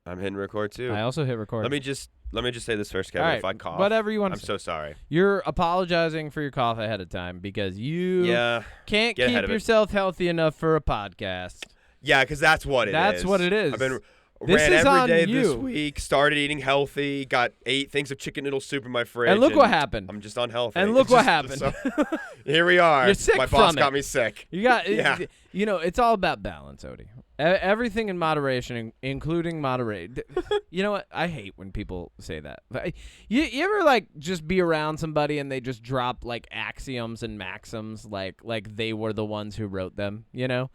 I'm hitting record too. I also hit record. Let me just say this first, Kevin. All right, if I cough, whatever you want to I'm say. so sorry. You're apologizing for your cough ahead of time because you can't get ahead keep of it. yourself healthy enough for a podcast. Yeah, because that's what it is. That's what it is. I've been This ran is every on day you. this week. Started eating healthy. Got 8 things of chicken noodle soup in my fridge. And look what happened. I'm just unhealthy. And look It's what just- happened. so- here we are. You're sick My boss from got it. me sick. You got, Yeah. you know, it's all about balance, Odie. Everything in moderation, including moderate. You know what? I hate when people say that. You ever like just be around somebody and they just drop like axioms and maxims like they were the ones who wrote them? You know,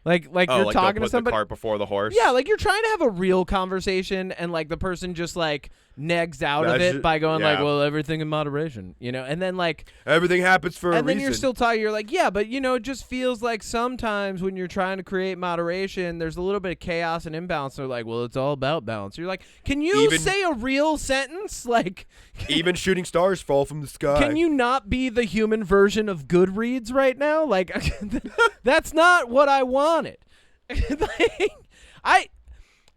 like you're like talking they'll to put somebody. the cart before the horse. Yeah, like you're trying to have a real conversation and like the person just like negs out of it by going like, well, everything in moderation, you know, and then like everything happens for a reason. and then you're still talking. You're like, yeah, but you know, it just feels like sometimes when you're trying to create moderation, there's a little bit of chaos and imbalance. They're like, well, it's all about balance. You're like, can you say a real sentence? Like, even shooting stars fall from the sky. can you not be the human version of Goodreads right now? Like, that's not what I wanted.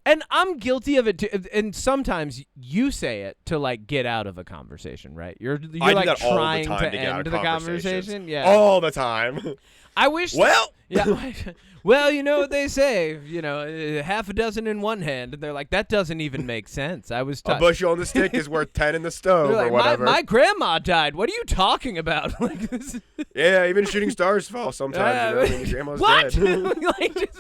And I'm guilty of it too. And sometimes you say it to like get out of a conversation, right? You're I like do that all the trying time to get out end of the conversations. conversation. Yeah, all the time. I wish. Well, yeah. Well, you know what they say. You know, half a dozen in one hand, and they're like, that doesn't even make sense. I was a bushel on the stick is worth 10 in the stove, like, or whatever. My grandma died. What are you talking about? Like this. Yeah, even shooting stars fall sometimes. You know, when your grandma's what? dead. Like,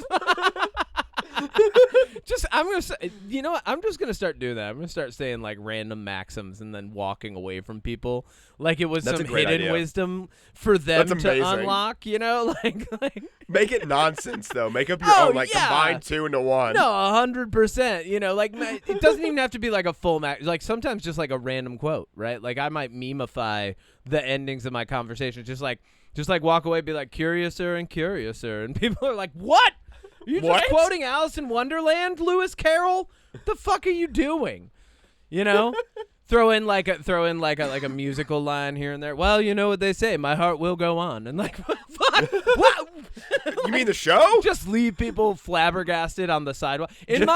I'm gonna say, you know what? I'm just gonna start doing that. I'm gonna start saying like random maxims and then walking away from people like it was That's some a great hidden idea. wisdom for them That's to amazing. unlock. You know, like Make it nonsense though. Make up your Oh, own. Like yeah. combine 2 into 1. no, 100%. You know, like it doesn't even have to be like a full max. Like sometimes just like a random quote, right? Like I might memify the endings of my conversations. Just like walk away, be like curiouser and curiouser, and people are like, what? You just What? quoting Alice in Wonderland, Lewis Carroll? What the fuck are you doing? You know, throw in like a musical line here and there. Well, you know what they say, my heart will go on, and like, fuck, what? You mean the show? Just leave people flabbergasted on the sidewalk. In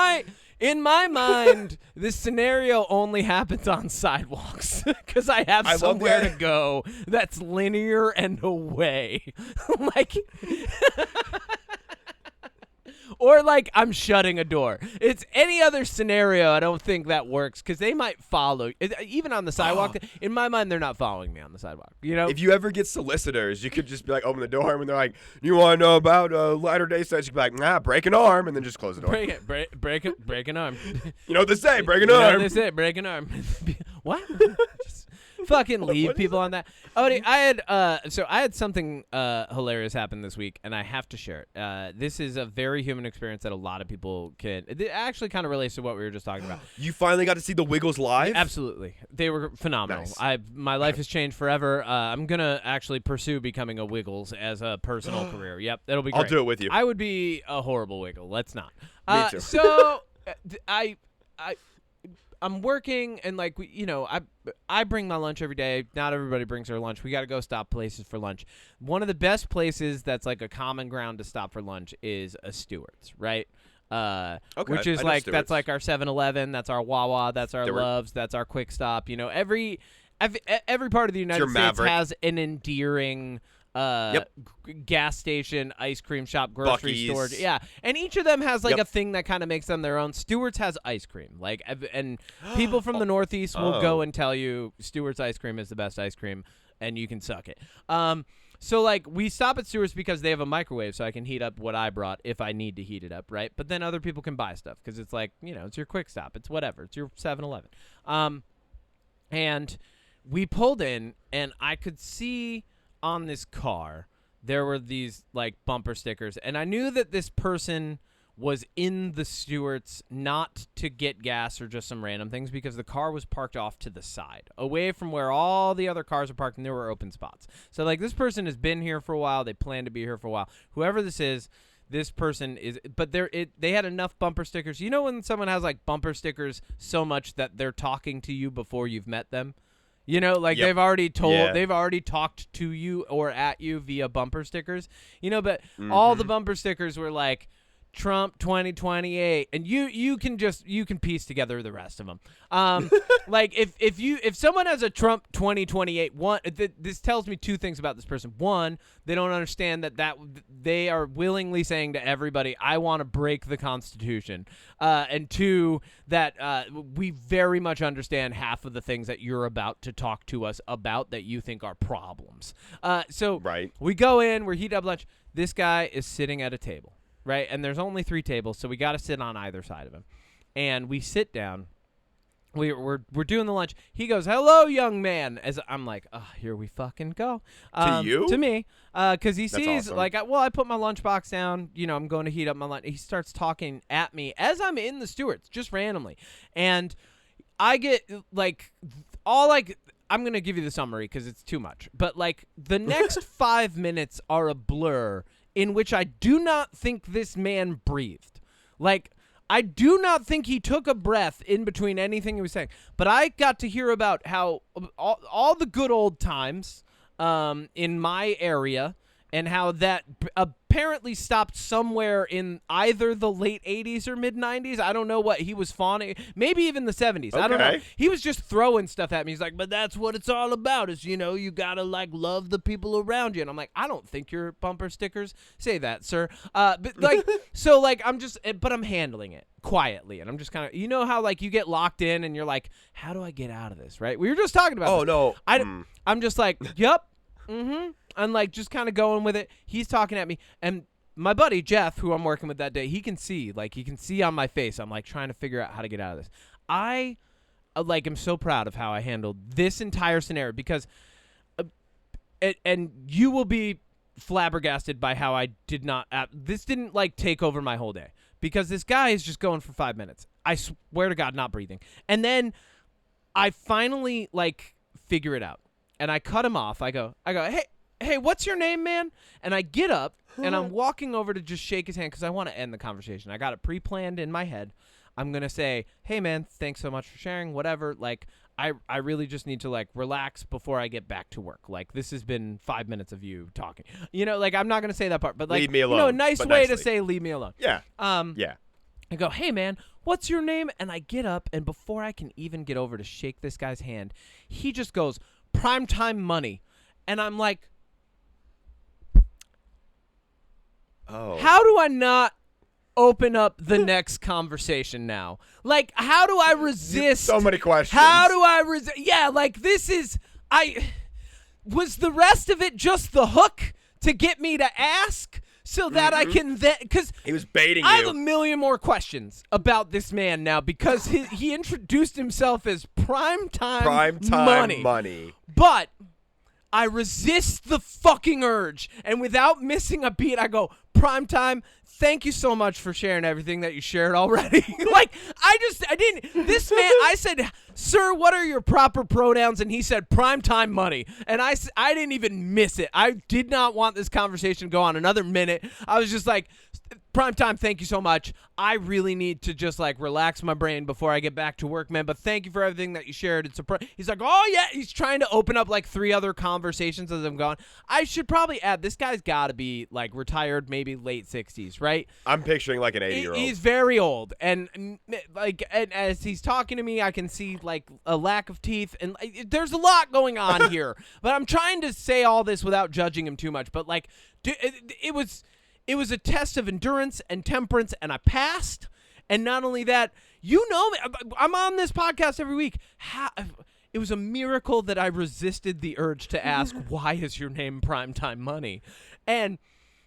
my mind, this scenario only happens on sidewalks because I have love somewhere that. to go that's linear and away, like. Or like I'm shutting a door. It's any other scenario. I don't think that works because they might follow. Even on the sidewalk, in my mind, they're not following me on the sidewalk. You know, If you ever get solicitors, you could just be like, open the door, and they're like, you want to know about Latter-day Saints? You could be like, break an arm, and then just close the door. break an arm. You know what they say, break an You know arm. what they say, break an arm. What? Just fucking leave people on that. Odie, I had something hilarious happen this week, and I have to share it. This is a very human experience that a lot of people can. It actually kind of relates to what we were just talking about. You finally got to see the Wiggles live? Absolutely, they were phenomenal. Nice. My life has changed forever. I'm gonna actually pursue becoming a Wiggles as a personal career. Yep, that'll be great. I'll do it with you. I would be a horrible Wiggle. Let's not. Me too. So I'm working and like I bring my lunch every day. Not everybody brings their lunch. We got to go stop places for lunch. One of the best places that's like a common ground to stop for lunch is a Stewart's, right? Okay, Which is I know like Stewart's. that's like our 7-Eleven, that's our Wawa, that's our Stewart. Loves, that's our Quick Stop. You know, every part of the United your States Maverick. has an endearing gas station, ice cream shop, grocery Buc-ee's. store. Yeah. And each of them has like Yep. a thing that kind of makes them their own. Stewart's has ice cream. Like, and people from the Northeast will go and tell you Stewart's ice cream is the best ice cream and you can suck it. So like we stop at Stewart's because they have a microwave so I can heat up what I brought if I need to heat it up, right? But then other people can buy stuff because it's like, you know, it's your Quick Stop. It's whatever. It's your 7-Eleven. And we pulled in and I could see on this car there were these like bumper stickers, and I knew that this person was in the Stewart's not to get gas or just some random things because the car was parked off to the side away from where all the other cars are parked and there were open spots. So like this person has been here for a while, they plan to be here for a while. Whoever this is, this person is, but they had enough bumper stickers. You know when someone has like bumper stickers so much that they're talking to you before you've met them? You know, like Yep. they've already talked to you or at you via bumper stickers. You know, but all the bumper stickers were like Trump 2028, and you can piece together the rest of them. Like if someone has a Trump 2028, this tells me two things about this person. One, they don't understand that they are willingly saying to everybody, I want to break the Constitution. And two, that we very much understand half of the things that you're about to talk to us about that you think are problems. So right. We go in, we're heating up lunch. This guy is sitting at a table, right? And there's only 3 tables, so we got to sit on either side of him. And we sit down. We're doing the lunch. He goes, "Hello, young man." As I'm like, "Oh, here we fucking go." To you? To me, because he That's sees awesome. like, I put my lunchbox down. You know, I'm going to heat up my lunch. He starts talking at me as I'm in the Stewart's, just randomly, and I get like I'm going to give you the summary because it's too much. But, like, the next 5 minutes are a blur in which I do not think this man breathed. Like, I do not think he took a breath in between anything he was saying. But I got to hear about how all the good old times in my area and how that apparently stopped somewhere in either the late 80s or mid 90s. I don't know what he was fawning. Maybe even the 70s. I don't know. He was just throwing stuff at me. He's like, but that's what it's all about is, you know, you got to like love the people around you. And I'm like, I don't think your bumper stickers say that, sir. But like, so like, but I'm handling it quietly. And I'm just kind of, you know how like you get locked in and you're like, how do I get out of this? Right. We were just talking about this. No. I'm just like, yep. Mm-hmm. I'm like just kind of going with it. He's talking at me, and my buddy Jeff, who I'm working with that day, he can see on my face. I'm like trying to figure out how to get out of this. I am so proud of how I handled this entire scenario because, and you will be flabbergasted by how I did not. This didn't like take over my whole day because this guy is just going for 5 minutes. I swear to God, not breathing, and then I finally like figure it out, and I cut him off. I go, hey, what's your name, man? And I get up, and I'm walking over to just shake his hand because I want to end the conversation. I got it pre-planned in my head. I'm going to say, hey, man, thanks so much for sharing, whatever. Like, I really just need to, like, relax before I get back to work. Like, this has been 5 minutes of you talking. You know, like, I'm not going to say that part. But, like, leave me alone, you know, a nice way nicely. to say leave me alone. Yeah. Yeah. I go, hey, man, what's your name? And I get up, and before I can even get over to shake this guy's hand, he just goes, primetime money. And I'm like, oh. How do I not open up the next conversation now? Like, how do I resist? So many questions. How do I resist? Yeah, like, this is, was the rest of it just the hook to get me to ask so that I can then, because he was baiting I you. have a million more questions about this man now because he introduced himself as primetime money. But I resist the fucking urge, and without missing a beat, I go, primetime, thank you so much for sharing everything that you shared already. Like, this man, I said, sir, what are your proper pronouns? And he said, primetime money. And I didn't even miss it. I did not want this conversation to go on another minute. I was just like, primetime, thank you so much. I really need to just like relax my brain before I get back to work, man. But thank you for everything that you shared. It's he's like, oh yeah. He's trying to open up like 3 other conversations as I'm going. I should probably add, this guy's got to be like retired, maybe late 60s, right? I'm picturing like an 80-year-old. He's very old, and like, and as he's talking to me, I can see like a lack of teeth, and there's a lot going on here. But I'm trying to say all this without judging him too much. But like, it was a test of endurance and temperance, and I passed. And not only that, you know me, I'm on this podcast every week. It was a miracle that I resisted the urge to ask, why is your name Primetime Money? And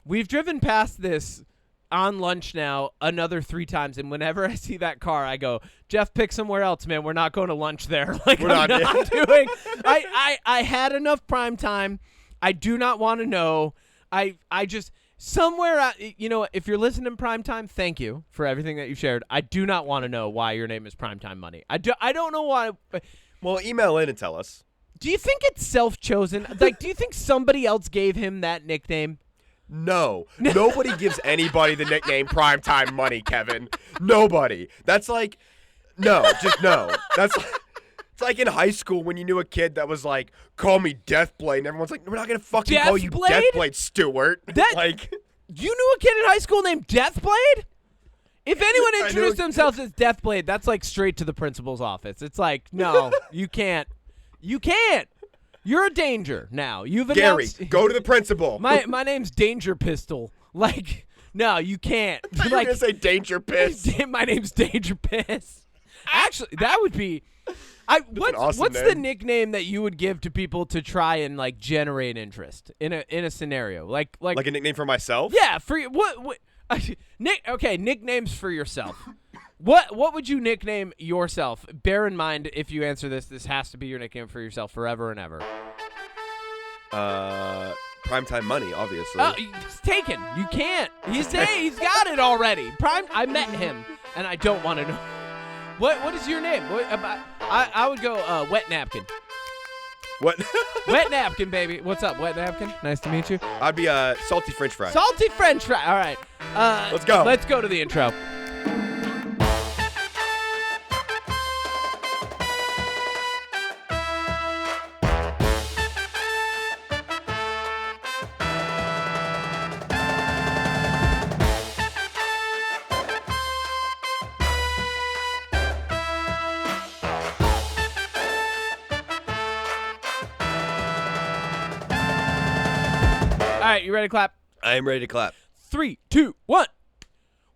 we've driven past this on lunch now another 3 times, and whenever I see that car, I go, Jeff, pick somewhere else, man. We're not going to lunch there. Like, We're I'm not doing. I had enough prime time. I do not want to know. I just somewhere, you know, if you're listening prime time, thank you for everything that you shared. I do not want to know why your name is Primetime Money. I don't know why. Well, email in and tell us. Do you think it's self-chosen? Like, do you think somebody else gave him that nickname? No. Nobody gives anybody the nickname Primetime Money, Kevin. Nobody. That's like, no, just no. That's like, it's like in high school when you knew a kid that was like, call me Deathblade, and everyone's like, we're not going to fucking call you Deathblade? Deathblade, Stuart. That, like, you knew a kid in high school named Deathblade? If anyone introduced themselves as Deathblade, that's like straight to the principal's office. It's like, no, you can't. You can't. You're a danger now. You've Gary, announced. go to the principal. My name's Danger Pistol. Like, no, you can't. You're Like, gonna say Danger Piss. my name's Danger Piss. Actually, that would be. What's the nickname that you would give to people to try and like generate interest in a scenario like a nickname for myself? Yeah, for what nicknames for yourself. What would you nickname yourself? Bear in mind, if you answer this has to be your nickname for yourself forever and ever. Primetime Money, obviously. Oh, it's taken. You can't. He's got it already. I met him, and I don't want to know. What is your name? I would go Wet Napkin. What? Wet Napkin, baby. What's up, Wet Napkin? Nice to meet you. I'd be Salty French Fry. Salty French Fry. All right. Let's go. Let's go to the intro. All right, you ready to clap? I am ready to clap. 3, 2, 1.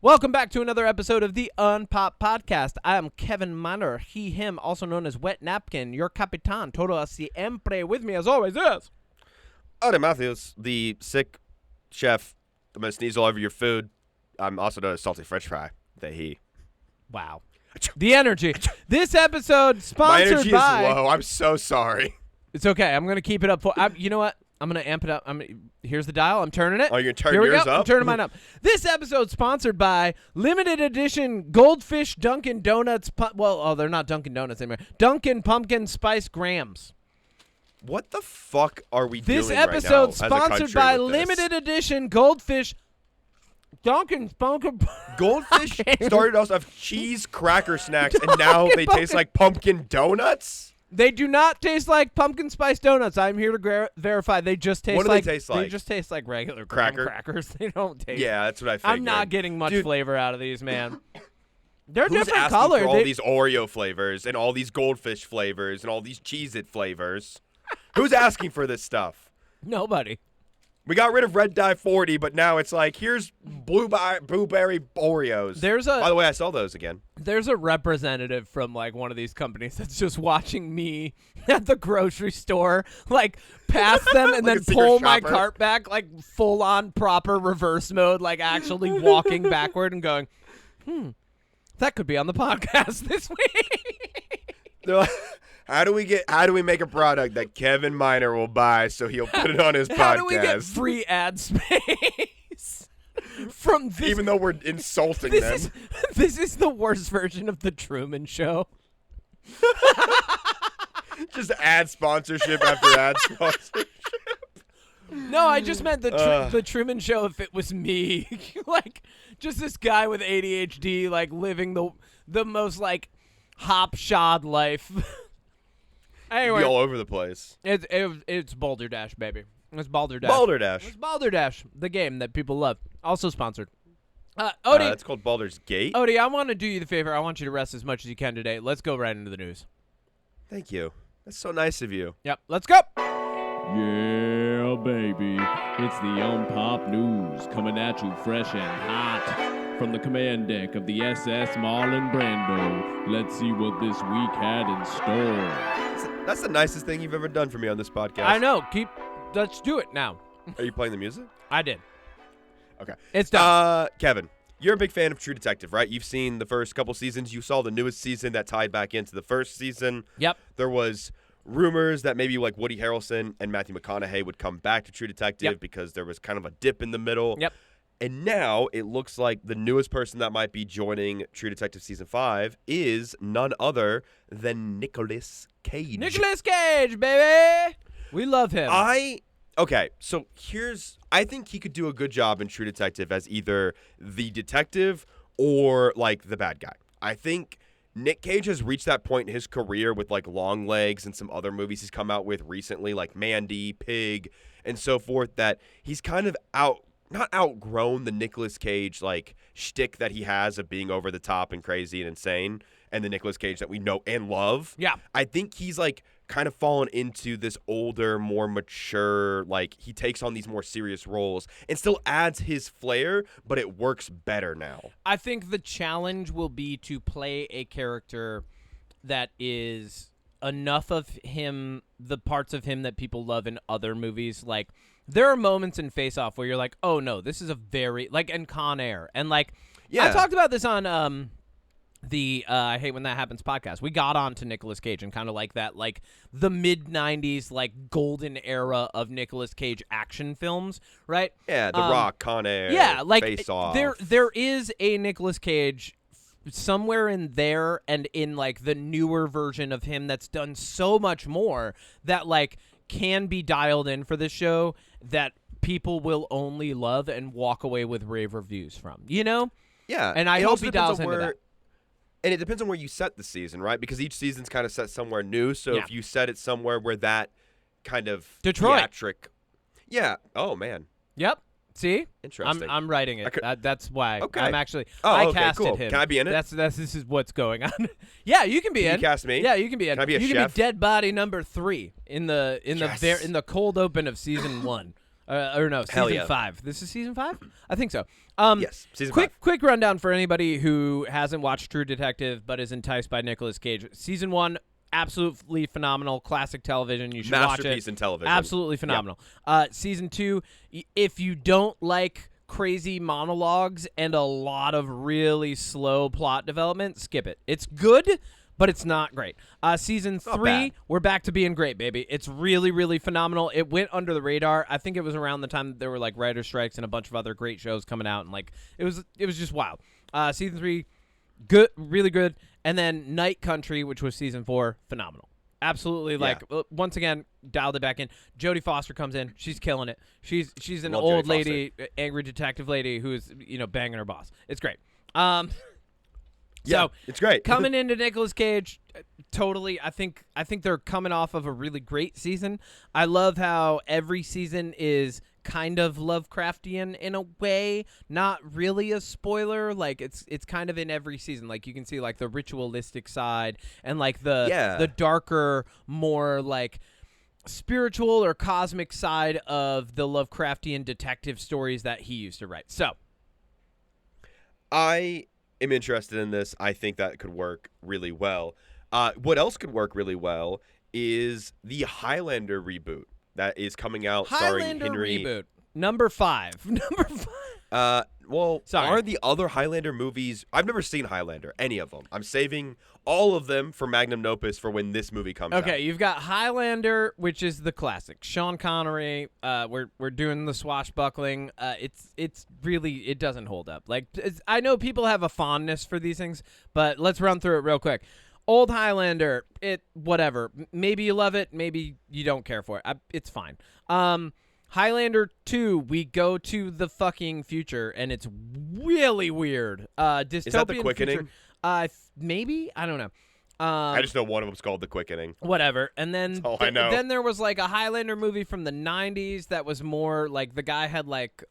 Welcome back to another episode of the UnPop Podcast. I am Kevin Miner, he, him, also known as Wet Napkin, your capitan, todo siempre. With me, as always, is... Ode Matthews, the sick chef. I'm going to sneeze all over your food. I'm also known as Salty French Fry, he. Wow. The energy. This episode sponsored My energy by... is low. I'm so sorry. It's okay. I'm going to keep it up for... you know what? I'm going to amp it up. Here's the dial. I'm turning it. Oh, you're turning Here we yours go. up? I'm turning mine up. This episode sponsored by limited edition Goldfish Dunkin' Donuts. They're not Dunkin' Donuts anymore. Dunkin' Pumpkin Spice Grams. What the fuck are we doing This right now episode as a sponsored country by with this? limited edition Goldfish Dunkin' Pumpkin. Goldfish started us off cheese cracker snacks, and now they taste like pumpkin donuts? They do not taste like pumpkin spice donuts. I'm here to verify. They just taste What do like they taste like? They just taste like regular graham crackers. They don't taste. Yeah, that's what I figured. I'm not getting much flavor out of these, man. They're Who's different asking color. for all these Oreo flavors and all these Goldfish flavors and all these Cheez-It flavors? Who's asking for this stuff? Nobody. We got rid of Red Dye 40, but now it's like, here's blueberry Oreos. By the way, I saw those again. There's a representative from like one of these companies that's just watching me at the grocery store, like pass them and Like then a pull secret my shopper. cart back, like full on proper reverse mode, like actually walking backward and going, that could be on the podcast this week. They're like, how do we make a product that Kevin Miner will buy so he'll put it on his podcast? How do we get free ad space from this? Even though we're insulting them. This is the worst version of the Truman Show. Just ad sponsorship after ad sponsorship. No, I just meant the Truman Show if it was me. Like, just this guy with ADHD, like, living the most, like, hop-shod life. Anyway. Be all over the place. It's Boulder Dash, baby. It's Balderdash. Balderdash. It's Balderdash, the game that people love. Also sponsored. Odie. It's called Baldur's Gate. Odie, I want to do you the favor. I want you to rest as much as you can today. Let's go right into the news. Thank you. That's so nice of you. Yep, let's go. Yeah, baby. It's the UnPop News coming at you fresh and hot from the command deck of the SS Marlon Brando. Let's see what this week had in store. That's the nicest thing you've ever done for me on this podcast. I know. Let's do it now. Are you playing the music? I did. Okay. It's done. Kevin, you're a big fan of True Detective, right? You've seen the first couple seasons. You saw the newest season that tied back into the first season. Yep. There was rumors that maybe like Woody Harrelson and Matthew McConaughey would come back to True Detective because there was kind of a dip in the middle. Yep. And now it looks like the newest person that might be joining True Detective Season 5 is none other than Nicolas Cage. Nicolas Cage, baby. We love him. Okay, so I think he could do a good job in True Detective as either the detective or like the bad guy. I think Nick Cage has reached that point in his career with like Long Legs and some other movies he's come out with recently, like Mandy, Pig, and so forth, that he's kind of not outgrown the Nicolas Cage like shtick that he has of being over the top and crazy and insane, and the Nicolas Cage that we know and love. Yeah. I think he's like kind of fallen into this older, more mature, like he takes on these more serious roles and still adds his flair, but it works better now. I think the challenge will be to play a character that is enough of him, the parts of him that people love in other movies. Like, there are moments in Face Off where you're like, oh no, this is a very, like, and Con Air. And like, I talked about this on the I Hate When That Happens podcast. We got on to Nicolas Cage and kind of like that, like the mid-90s, like golden era of Nicolas Cage action films, right? Yeah, The Rock, Con Air, yeah, like Face Off. There is a Nicolas Cage somewhere in there and in like the newer version of him that's done so much more that like can be dialed in for this show that people will only love and walk away with rave reviews from, you know? Yeah. And I hope he dials into that. And it depends on where you set the season, right? Because each season's kind of set somewhere new. So if you set it somewhere where that kind of Detroit. theatric. Yeah. Oh, man. Yep. See? Interesting. I'm writing it. That's why. Okay. I'm actually. Oh, I okay, casted cool. him. Can I be in it? This is what's going on. Yeah, you can be Can in. you cast me? Yeah, you can be in. Can I be a you chef? can be dead body number 3 in the in the cold open of season 1. Or no, Hell season yeah. 5. This is season 5? I think so. Yes, season 5. Quick rundown for anybody who hasn't watched True Detective but is enticed by Nicolas Cage. Season 1, absolutely phenomenal, classic television. You should watch it. Masterpiece in television. Absolutely phenomenal. Season 2, if you don't like crazy monologues and a lot of really slow plot development, skip it. It's good, but it's not great. Season 3, we're back to being great, baby. It's really, really phenomenal. It went under the radar. I think it was around the time that there were like writer strikes and a bunch of other great shows coming out, and like it was just wild. Season 3, good, really good, and then Night Country, which was season 4, phenomenal. Absolutely, like once again, dialed it back in. Jodie Foster comes in, she's killing it. She's an Love old Jodie lady, angry detective lady who's banging her boss. It's great. Yeah, So it's great. coming into Nicolas Cage, totally. I think they're coming off of a really great season. I love how every season is kind of Lovecraftian in a way, not really a spoiler. Like it's kind of in every season. Like you can see like the ritualistic side and like the darker, more like spiritual or cosmic side of the Lovecraftian detective stories that he used to write. So I am interested in this. I think that could work really well. What else could work really well is the Highlander reboot that is coming out starring Highlander Henry. reboot number 5. Well, Sorry. are the other Highlander movies? I've never seen Highlander, any of them. I'm saving all of them for Magnum Opus for when this movie comes out. Okay, you've got Highlander, which is the classic. Sean Connery. We're doing the swashbuckling. It's really, it doesn't hold up. Like I know people have a fondness for these things, but let's run through it real quick. Old Highlander, whatever. Maybe you love it, maybe you don't care for it. It's fine. Highlander 2, we go to the fucking future, and it's really weird. Dystopian Is that the Quickening? Future. Maybe? I don't know. I just know one of them's called The Quickening. Whatever. And then That's all I know. Then there was like a Highlander movie from the 90s that was more like the guy had like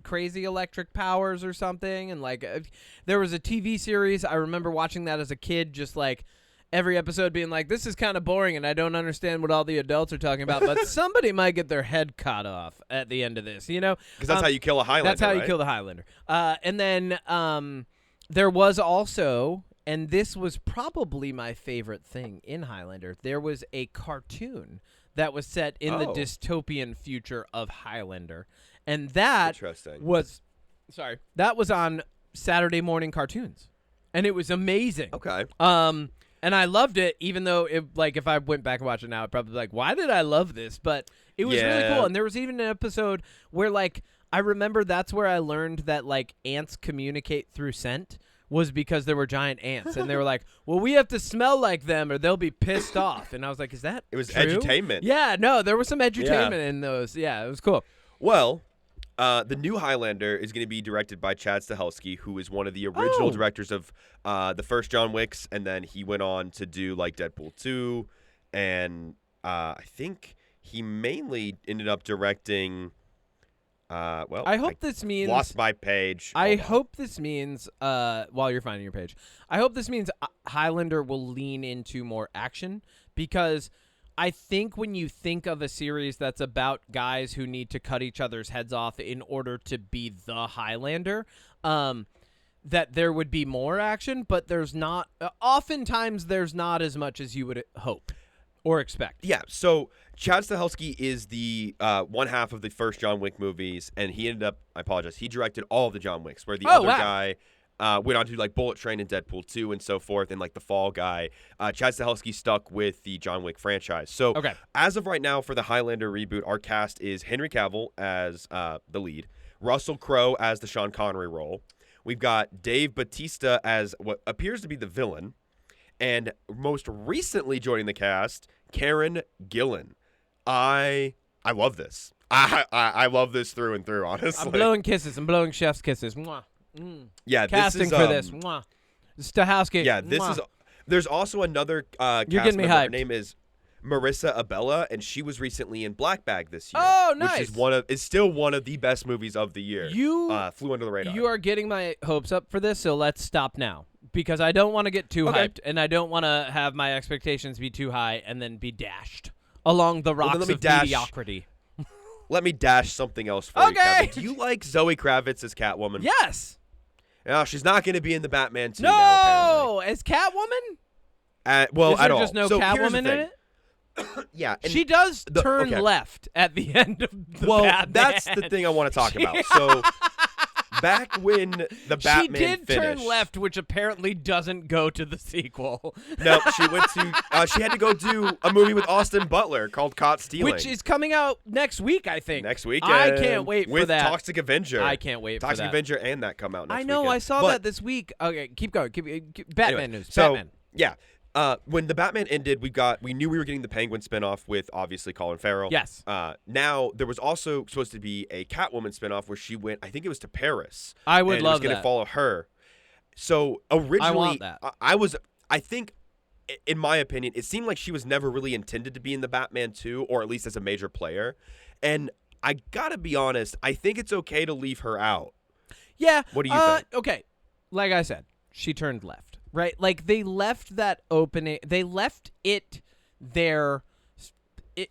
crazy electric powers or something. And like there was a TV series. I remember watching that as a kid, just like every episode being like, this is kind of boring and I don't understand what all the adults are talking about, but somebody might get their head cut off at the end of this, you know? Because that's how you kill a Highlander, That's how you right? kill the Highlander. And then there was also, and this was probably my favorite thing in Highlander, there was a cartoon that was set in the dystopian future of Highlander. And that Interesting. was on Saturday morning cartoons. And it was amazing. Okay. And I loved it, even though if I went back and watched it now, I'd probably be like, why did I love this? But it was really cool. And there was even an episode where like I remember that's where I learned that like ants communicate through scent was because there were giant ants. And they were like, well, we have to smell like them or they'll be pissed off. And I was like, is that It was true? edutainment. Yeah, no, there was some edutainment in those. Yeah, it was cool. Well, the new Highlander is going to be directed by Chad Stahelski, who is one of the original directors of the first John Wicks, and then he went on to do like Deadpool 2, and I think he mainly ended up directing Well, I hope this means lost my page. I Hold on. hope this means while you're finding your page, I hope this means Highlander will lean into more action, because I think when you think of a series that's about guys who need to cut each other's heads off in order to be the Highlander, that there would be more action, but there's not. Oftentimes, there's not as much as you would hope or expect. Yeah, so Chad Stahelski is the one half of the first John Wick movies, and he ended up, I apologize, he directed all of the John Wicks, where the other guy went on to like Bullet Train and Deadpool 2 and so forth, and like the Fall Guy. Chad Stahelski stuck with the John Wick franchise. So as of right now for the Highlander reboot, our cast is Henry Cavill as the lead, Russell Crowe as the Sean Connery role. We've got Dave Bautista as what appears to be the villain, and most recently joining the cast, Karen Gillan. I love this. I love this through and through, honestly. I'm blowing kisses. I'm blowing chef's kisses. Mwah. Yeah, casting this is, for this. Mwah. Stahelski. Yeah, this Mwah. is. There's also another cast You're getting me member. Her hyped. name is Marissa Abella, and she was recently in Black Bag this year. Oh, nice. Which is still one of the best movies of the year. You flew under the radar. You are getting my hopes up for this, so let's stop now, because I don't want to get too hyped, and I don't want to have my expectations be too high and then be dashed along the rocks of mediocrity. Let me dash something else for you, Kevin. Do you like Zoe Kravitz as Catwoman? Yes. No, she's not going to be in the Batman 2 no, now, as Catwoman? well, Is there at all. just no So here's the Catwoman in thing. it? Yeah. And She does turn left at the end of the Batman. That's the thing I want to talk about. So back when the Batman she did finished, turn left, which apparently doesn't go to the sequel. No, she went to. She had to go do a movie with Austin Butler called Caught Stealing, Which is coming out next week, I think. Next week. I can't wait for with that. Toxic Avenger. I can't wait for that. Toxic Avenger and that come out next I know. weekend. I saw But- that this week. Okay, keep going. Batman anyway, news. So, Batman. Yeah. When the Batman ended, we knew we were getting the Penguin spinoff with obviously Colin Farrell. Yes. Now there was also supposed to be a Catwoman spinoff where she went. I think it was to Paris. I would and love it was going that. to follow her. So originally, I want that. I think, in my opinion, it seemed like she was never really intended to be in the Batman 2, or at least as a major player. And I gotta be honest, I think it's okay to leave her out. Yeah. What do you think? Okay. Like I said, she turned left. Right? Like, they left that opening. They left it there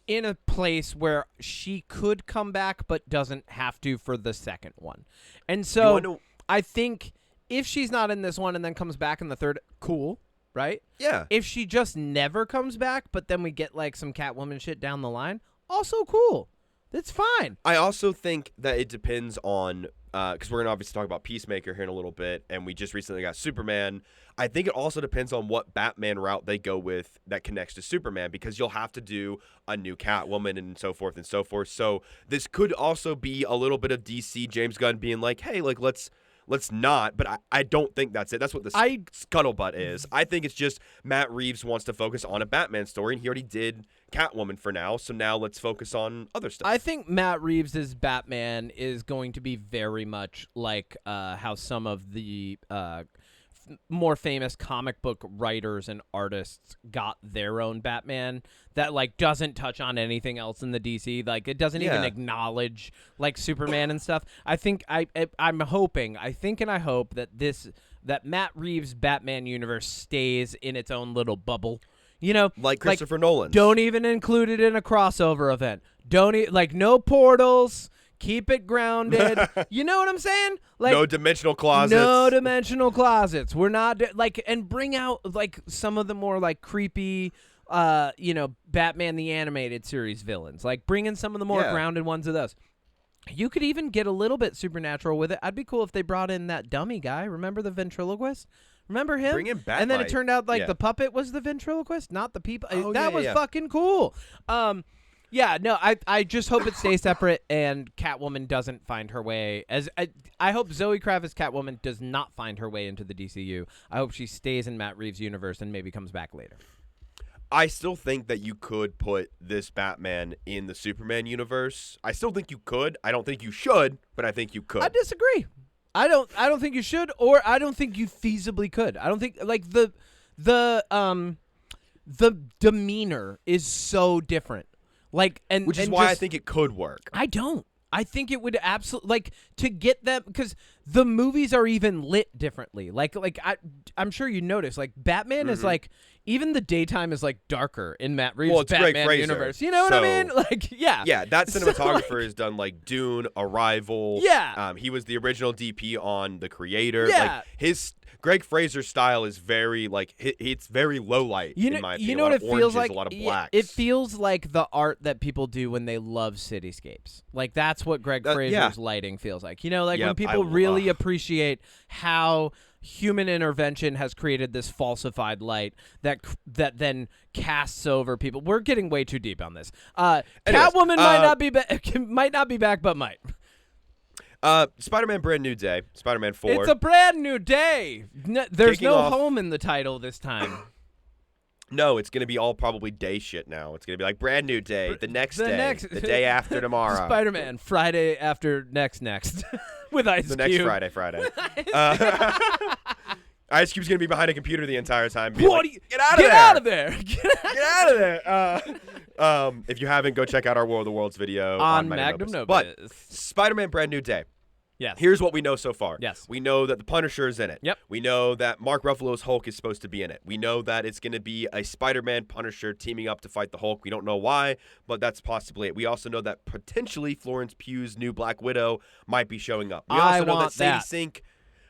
in a place where she could come back but doesn't have to for the second one. And so I think if she's not in this one and then comes back in the third, cool, right? Yeah. If she just never comes back, but then we get like some Catwoman shit down the line, also cool. That's fine. I also think that it depends on because we're going to obviously talk about Peacemaker here in a little bit, and we just recently got Superman. I think it also depends on what Batman route they go with that connects to Superman, because you'll have to do a new Catwoman and so forth and so forth. So this could also be a little bit of DC James Gunn being like, hey, like let's not, but I don't think that's it. That's what the scuttlebutt is. I think it's just Matt Reeves wants to focus on a Batman story, and he already did Catwoman for now, so now let's focus on other stuff. I think Matt Reeves' Batman is going to be very much like how some of the more famous comic book writers and artists got their own Batman that like doesn't touch on anything else in the DC. Like it doesn't even acknowledge like Superman and stuff. I think I'm hoping, I think and I hope that that Matt Reeves' Batman universe stays in its own little bubble. You know, like Christopher Nolan. Don't even include it in a crossover event. No portals. Keep it grounded. You know what I'm saying? Like no dimensional closets. No dimensional closets. We're not and bring out like some of the more like creepy, Batman the Animated Series villains. Like bring in some of the more grounded ones of those. You could even get a little bit supernatural with it. I'd be cool if they brought in that dummy guy. Remember the ventriloquist? Remember him? Bring in Batmite. And then it turned out like the puppet was the ventriloquist, not the people. Oh, that was fucking cool. Yeah, no, I just hope it stays separate and Catwoman doesn't find her way. I hope Zoe Kravitz Catwoman does not find her way into the DCU. I hope she stays in Matt Reeves' universe and maybe comes back later. I still think that you could put this Batman in the Superman universe. I still think you could. I don't think you should, but I think you could. I disagree. I don't think you should, or I don't think you feasibly could. I don't think like the demeanor is so different. Like, which is why I think it could work. I don't I think it would absolutely like to get them because the movies are even lit differently. I'm sure you notice like Batman is like even the daytime is like darker in Matt Reeves' it's Greg Batman Fraser, universe. You know what I mean? Like yeah, that cinematographer So, has done like Dune, Arrival. Yeah. He was the original DP on The Creator. Yeah. Like Greg Fraser's style is very like it's very low light in my opinion. You know what it feels like? A lot of blacks. It feels like the art that people do when they love cityscapes. Like that's what Greg Fraser's lighting feels like. You know, like when people really appreciate how human intervention has created this falsified light that then casts over people. We're getting way too deep on this. Catwoman might not be back, but might. Spider-Man Brand New Day, Spider-Man 4. It's a brand new day. There's Kicking no off- home in the title this time. No, it's going to be all probably day shit now. It's going to be like Brand New Day, the next day, the day after tomorrow. Spider-Man, Friday after next. With Ice Cube. The next Friday. Ice Cube's going to be behind a computer the entire time. Get out of there! Get out of there! If you haven't, go check out our War of the Worlds video on Magnum Opus. But Spider-Man Brand New Day. Yes. Here's what we know so far. Yes. We know that the Punisher is in it. Yep. We know that Mark Ruffalo's Hulk is supposed to be in it. We know that it's going to be a Spider-Man Punisher teaming up to fight the Hulk. We don't know why, but that's possibly it. We also know that potentially Florence Pugh's new Black Widow might be showing up. We also know that Sadie Sink.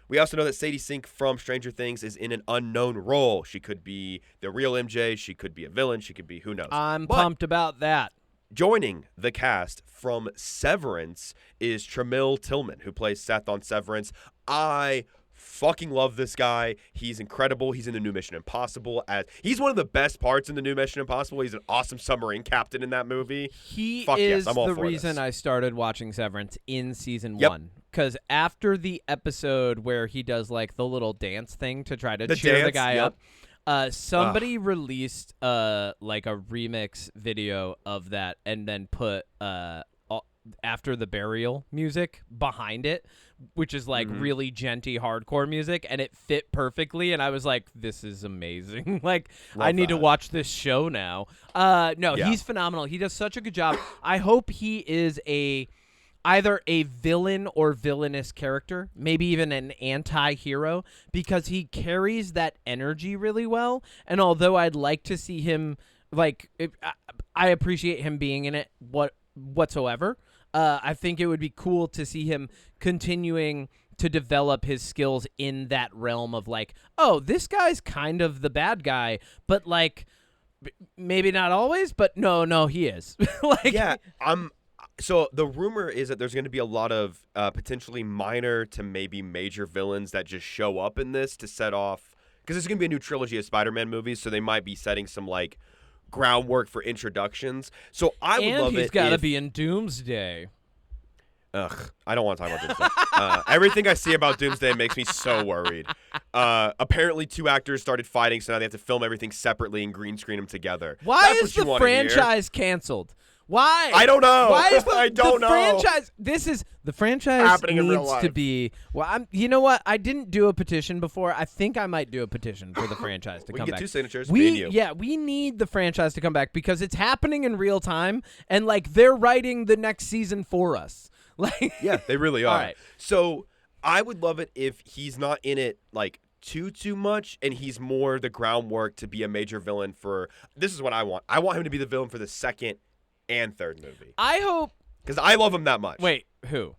We also know that Sadie Sink from Stranger Things is in an unknown role. She could be the real MJ. She could be a villain. She could be who knows. I'm pumped about that. Joining the cast from Severance is Tramiel Tillman, who plays Seth on Severance. I fucking love this guy. He's incredible. He's in the new Mission Impossible. He's one of the best parts in the new Mission Impossible. He's an awesome submarine captain in that movie. He Fuck is yes, I'm all the for reason this. I started watching Severance in season 1. Because after the episode where he does like the little dance thing to try to cheer the guy up, somebody released like a remix video of that and then put after the burial music behind it, which is like really genty hardcore music, and it fit perfectly, and I was like, this is amazing. Like, I need to watch this show now. He's phenomenal. He does such a good job. I hope he is either a villain or villainous character, maybe even an anti-hero, because he carries that energy really well. And although I'd like to see him, I appreciate him being in it whatsoever, I think it would be cool to see him continuing to develop his skills in that realm of like, oh, this guy's kind of the bad guy, but like maybe not always, but no, he is. So the rumor is that there's going to be a lot of potentially minor to maybe major villains that just show up in this to set off, because there's going to be a new trilogy of Spider-Man movies, so they might be setting some like groundwork for introductions. So I would love it. And he's got to be in Doomsday. Ugh, I don't want to talk about Doomsday. Everything I see about Doomsday makes me so worried. Apparently, 2 actors started fighting, so now they have to film everything separately and green screen them together. Why is the franchise canceled? Why? I don't know. Why is I don't know. Franchise? The franchise happening in real needs life. to be. Well, you know what? I didn't do a petition before. I think I might do a petition for the franchise to we come can back. get 2 signatures. Me and you. Yeah, we need the franchise to come back because it's happening in real time, and like they're writing the next season for us. Like, yeah, they really are. All right. So I would love it if he's not in it like too much, and he's more the groundwork to be a major villain for. This is what I want. I want him to be the villain for the second and third movie. I hope, because I love him that much. Wait, who?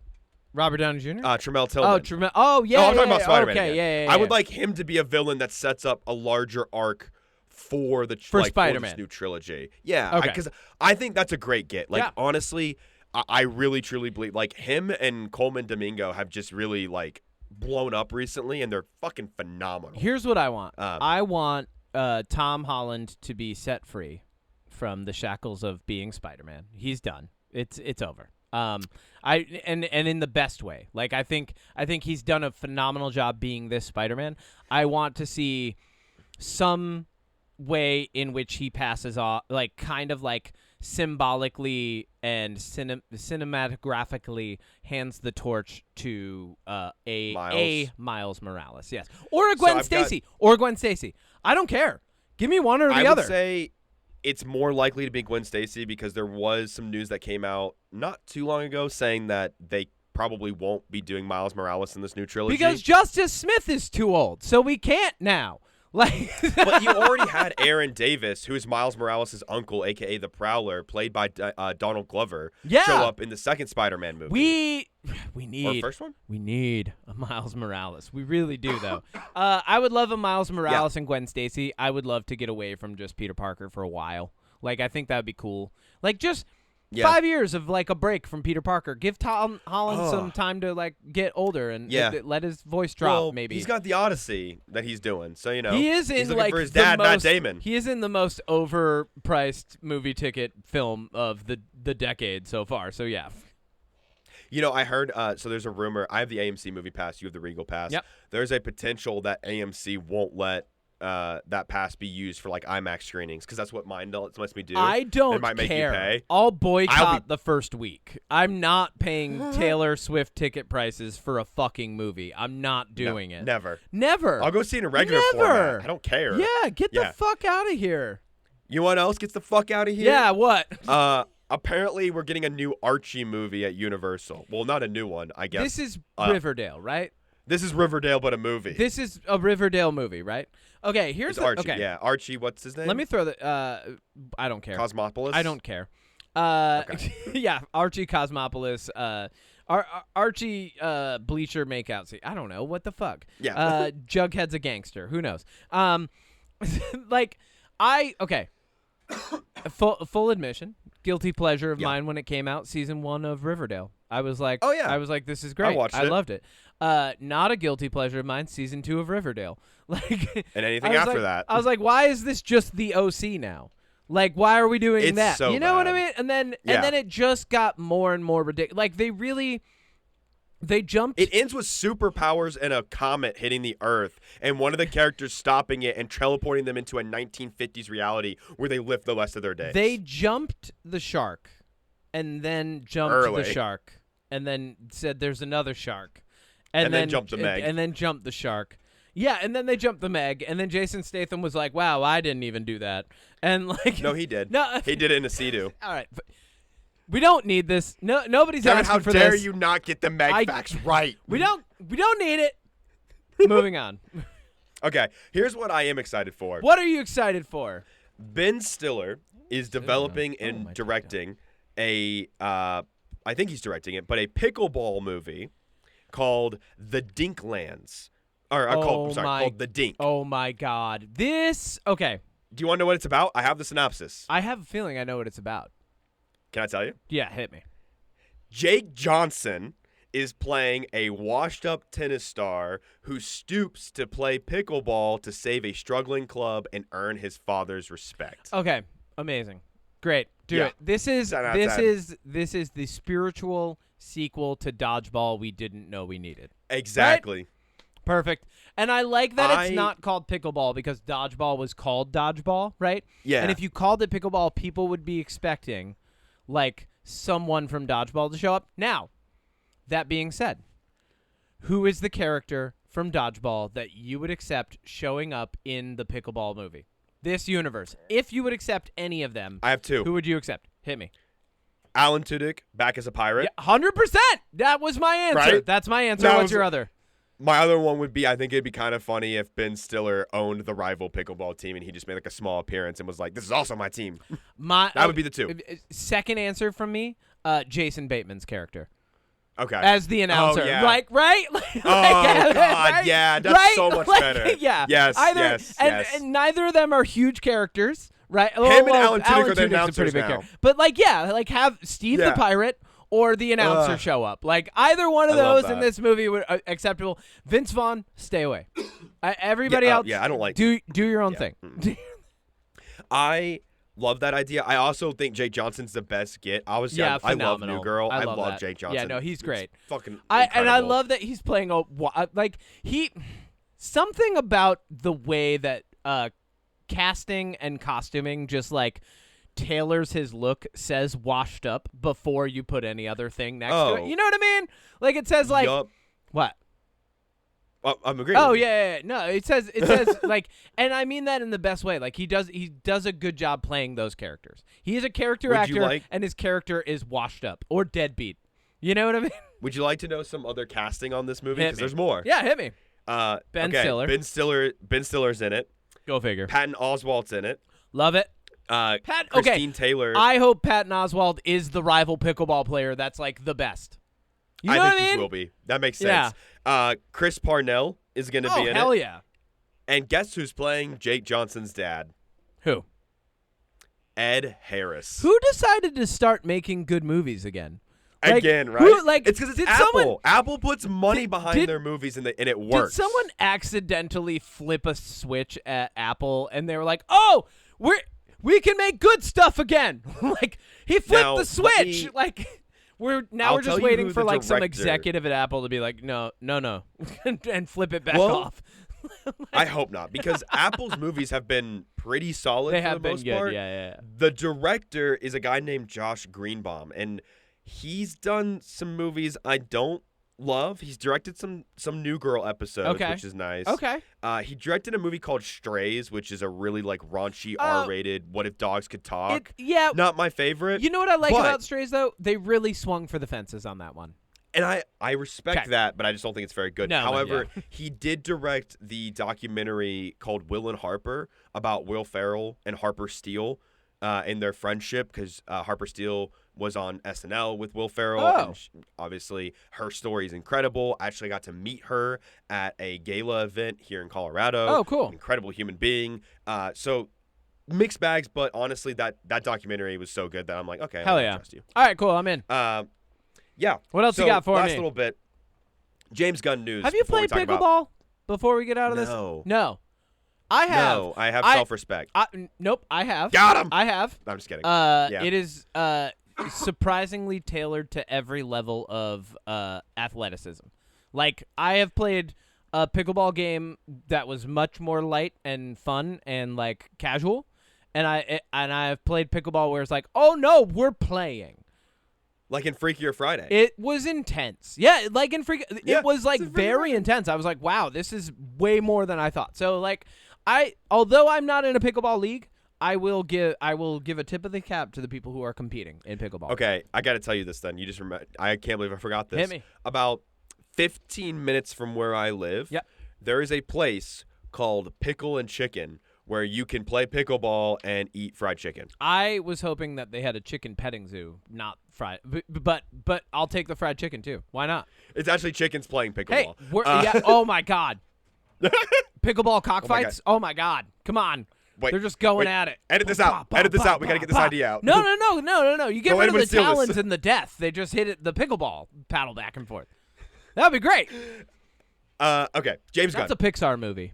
Robert Downey Jr.? Tramiel Tillman. Oh, Tramiel. Oh, yeah. No, I'm talking about Spider-Man. Okay, again. yeah. I would like him to be a villain that sets up a larger arc for the Spider-Man. for this new trilogy. Yeah, okay. Because I think that's a great get. Like, honestly, I really truly believe like him and Coleman Domingo have just really like blown up recently, and they're fucking phenomenal. Here's what I want. I want Tom Holland to be set free from the shackles of being Spider-Man. He's done. It's over. And in the best way. Like I think he's done a phenomenal job being this Spider-Man. I want to see some way in which he passes off, like kind of like symbolically and cinematographically hands the torch to a Miles Morales. Yes, or a Gwen Stacy. I don't care. Give me one or the other. I would say it's more likely to be Gwen Stacy because there was some news that came out not too long ago saying that they probably won't be doing Miles Morales in this new trilogy. Because Justice Smith is too old, so we can't now. Like, but you already had Aaron Davis, who is Miles Morales' uncle, a.k.a. the Prowler, played by Donald Glover, show up in the second Spider-Man movie. We need or first one? We need a Miles Morales. We really do, though. I would love a Miles Morales and Gwen Stacy. I would love to get away from just Peter Parker for a while. Like, I think that would be cool. Like, just 5 years of, like, a break from Peter Parker. Give Tom Holland some time to, like, get older and let his voice drop, well, maybe. He's got the Odyssey that he's doing, so, you know. He is he's in, looking for his dad, Matt Damon. He is in the most overpriced movie ticket film of the decade so far, so yeah. You know, I heard, so there's a rumor. I have the AMC movie pass. You have the Regal pass. Yep. There's a potential that AMC won't let that pass be used for, like, IMAX screenings because that's what mine lets me do. I don't it might make care. You pay. I'll boycott the first week. I'm not paying Taylor Swift ticket prices for a fucking movie. I'm not doing it. Never. I'll go see it in a regular format. I don't care. Yeah, get the fuck out of here. You want else gets the fuck out of here? Yeah, what? Apparently, we're getting a new Archie movie at Universal. Well, not a new one, I guess. This is Riverdale, right? This is Riverdale, but a movie. This is a Riverdale movie, right? Okay, here's Archie. Okay. Yeah, Archie. What's his name? Let me throw the. I don't care. Cosmopolis. I don't care. Okay. Yeah, Archie Cosmopolis. Archie Bleacher Makeout. See, I don't know what the fuck. Yeah. Jughead's a gangster. Who knows? Okay. Full admission. Guilty pleasure of mine when it came out, season 1 of Riverdale. I was like, oh yeah, I was like, this is great. I loved it. Not a guilty pleasure of mine, season 2 of Riverdale. Like, and anything after that. I was like, why is this just the OC now? Like, why are we doing that? So you know what I bad. mean? And then it just got more and more ridiculous. Like, they jumped. It ends with superpowers and a comet hitting the Earth, and one of the characters stopping it and teleporting them into a 1950s reality where they live the rest of their days. They jumped the shark, and then jumped the shark, and then said there's another shark, and then jumped the Meg, and then jumped the shark. Yeah, and then they jumped the Meg, and then Jason Statham was like, "Wow, I didn't even do that." And like, no, he did. No, he did it in a Sea-Doo. All right. We don't need this. No, nobody's Kevin, asking for this. How this. dare you not get the Meg facts right? We don't need it. Moving on. Okay, here's what I am excited for. What are you excited for? Ben Stiller is developing and directing I think he's directing it, but a pickleball movie called The Dinklands. Called The Dink. Oh my God. Okay. Do you want to know what it's about? I have the synopsis. I have a feeling I know what it's about. Can I tell you? Yeah, hit me. Jake Johnson is playing a washed-up tennis star who stoops to play pickleball to save a struggling club and earn his father's respect. Okay, amazing, great, do it. This is the spiritual sequel to Dodgeball we didn't know we needed. Exactly. Right? Perfect. And I like that it's not called pickleball because Dodgeball was called Dodgeball, right? Yeah. And if you called it pickleball, people would be expecting, like, someone from Dodgeball to show up. Now, that being said, who is the character from Dodgeball that you would accept showing up in the pickleball movie? This universe. If you would accept any of them, I have 2. Who would you accept? Hit me. Alan Tudyk, back as a pirate. Yeah, 100%. That was my answer. Right? That's my answer. What's your other? My other one would be, I think it'd be kind of funny if Ben Stiller owned the rival pickleball team and he just made like a small appearance and was like, "This is also my team." That would be the 2. Second answer from me, Jason Bateman's character. Okay. As the announcer. Oh, yeah. Right? Oh, God, right? yeah. That's so much better. Yeah. Yes, yes. And neither of them are huge characters, right? Him and Alan Tudyk are the announcers now. But, have Steve the Pirate or the announcer show up. Like, either one of those in this movie would acceptable. Vince Vaughn, stay away. Everybody else, I don't like do your own thing. I love that idea. I also think Jake Johnson's the best get. I love New Girl. I love Jake Johnson. Yeah, no, he's great. It's fucking I love that he's playing something about the way that casting and costuming just like tailors his look says washed up before you put any other thing next to it. You know what I mean? Like it says like what? I'm agreeing. Oh with you. yeah. No, it says like, and I mean that in the best way. Like he does a good job playing those characters. He is a character Would you actor, and his character is washed up or deadbeat. You know what I mean? Would you like to know some other casting on this movie? Hit Because me. there's more. Yeah, hit me. Ben Stiller. Ben Stiller's in it. Go figure. Patton Oswalt's in it. Love it. Christine Taylor. I hope Patton Oswalt is the rival pickleball player that's like the best. You know I what think I he mean? will be. That makes sense. Chris Parnell is going to be in hell it. Yeah. And guess who's playing Jake Johnson's dad? Who? Ed Harris. Who decided to start making good movies again? Again, right? It's because it's Apple. Apple puts money behind their movies and it works. Did someone accidentally flip a switch at Apple and they were like, "Oh, we can make good stuff again." Like he flipped the switch. We're just waiting for like some executive at Apple to be like, "No," and flip it back off. I hope not, because Apple's movies have been pretty solid. They for have the been most good. part. Yeah. The director is a guy named Josh Greenbaum, and he's done some movies I don't love. He's directed some New Girl episodes, which is nice. Okay. He directed a movie called Strays, which is a really like raunchy R-rated. What if dogs could talk? Not my favorite. You know what I like about Strays though? They really swung for the fences on that one. And I respect that, but I just don't think it's very good. No, However, he did direct the documentary called Will and Harper about Will Ferrell and Harper Steele in their friendship, because Harper Steele was on SNL with Will Ferrell. And obviously, her story is incredible. I actually got to meet her at a gala event here in Colorado. Oh, cool. Incredible human being. So mixed bags, but honestly, that documentary was so good that I'm like, okay, hell I yeah. trust you. All right, cool. I'm in. Yeah. What else you got for last me? little bit. James Gunn news. Have you played pickleball before we get out of this? No. I have. No, I have self-respect. Nope, I have. Got him. I have. I'm just kidding. It is surprisingly tailored to every level of athleticism. Like, I have played a pickleball game that was much more light and fun and like casual, and I have played pickleball where it's like, oh no, we're playing. Like in Freakier Friday. It was intense. Yeah, like in it was like very intense. I was like, wow, this is way more than I thought. So like although I'm not in a pickleball league, I will give a tip of the cap to the people who are competing in pickleball. Okay, I got to tell you this then. You just I can't believe I forgot this. Hit me. About 15 minutes from where I live, there is a place called Pickle and Chicken where you can play pickleball and eat fried chicken. I was hoping that they had a chicken petting zoo, not fried, but I'll take the fried chicken too. Why not? It's actually chickens playing pickleball. Hey, oh my god, pickleball cockfights. Oh my god, come on. Wait, they're just going at it. Edit this out. Edit this out. We got to get this idea out. No. You get rid of the steal this. talons and the death. They just hit the pickleball paddle back and forth. That'd be great. Okay, James Gunn. That's a Pixar movie.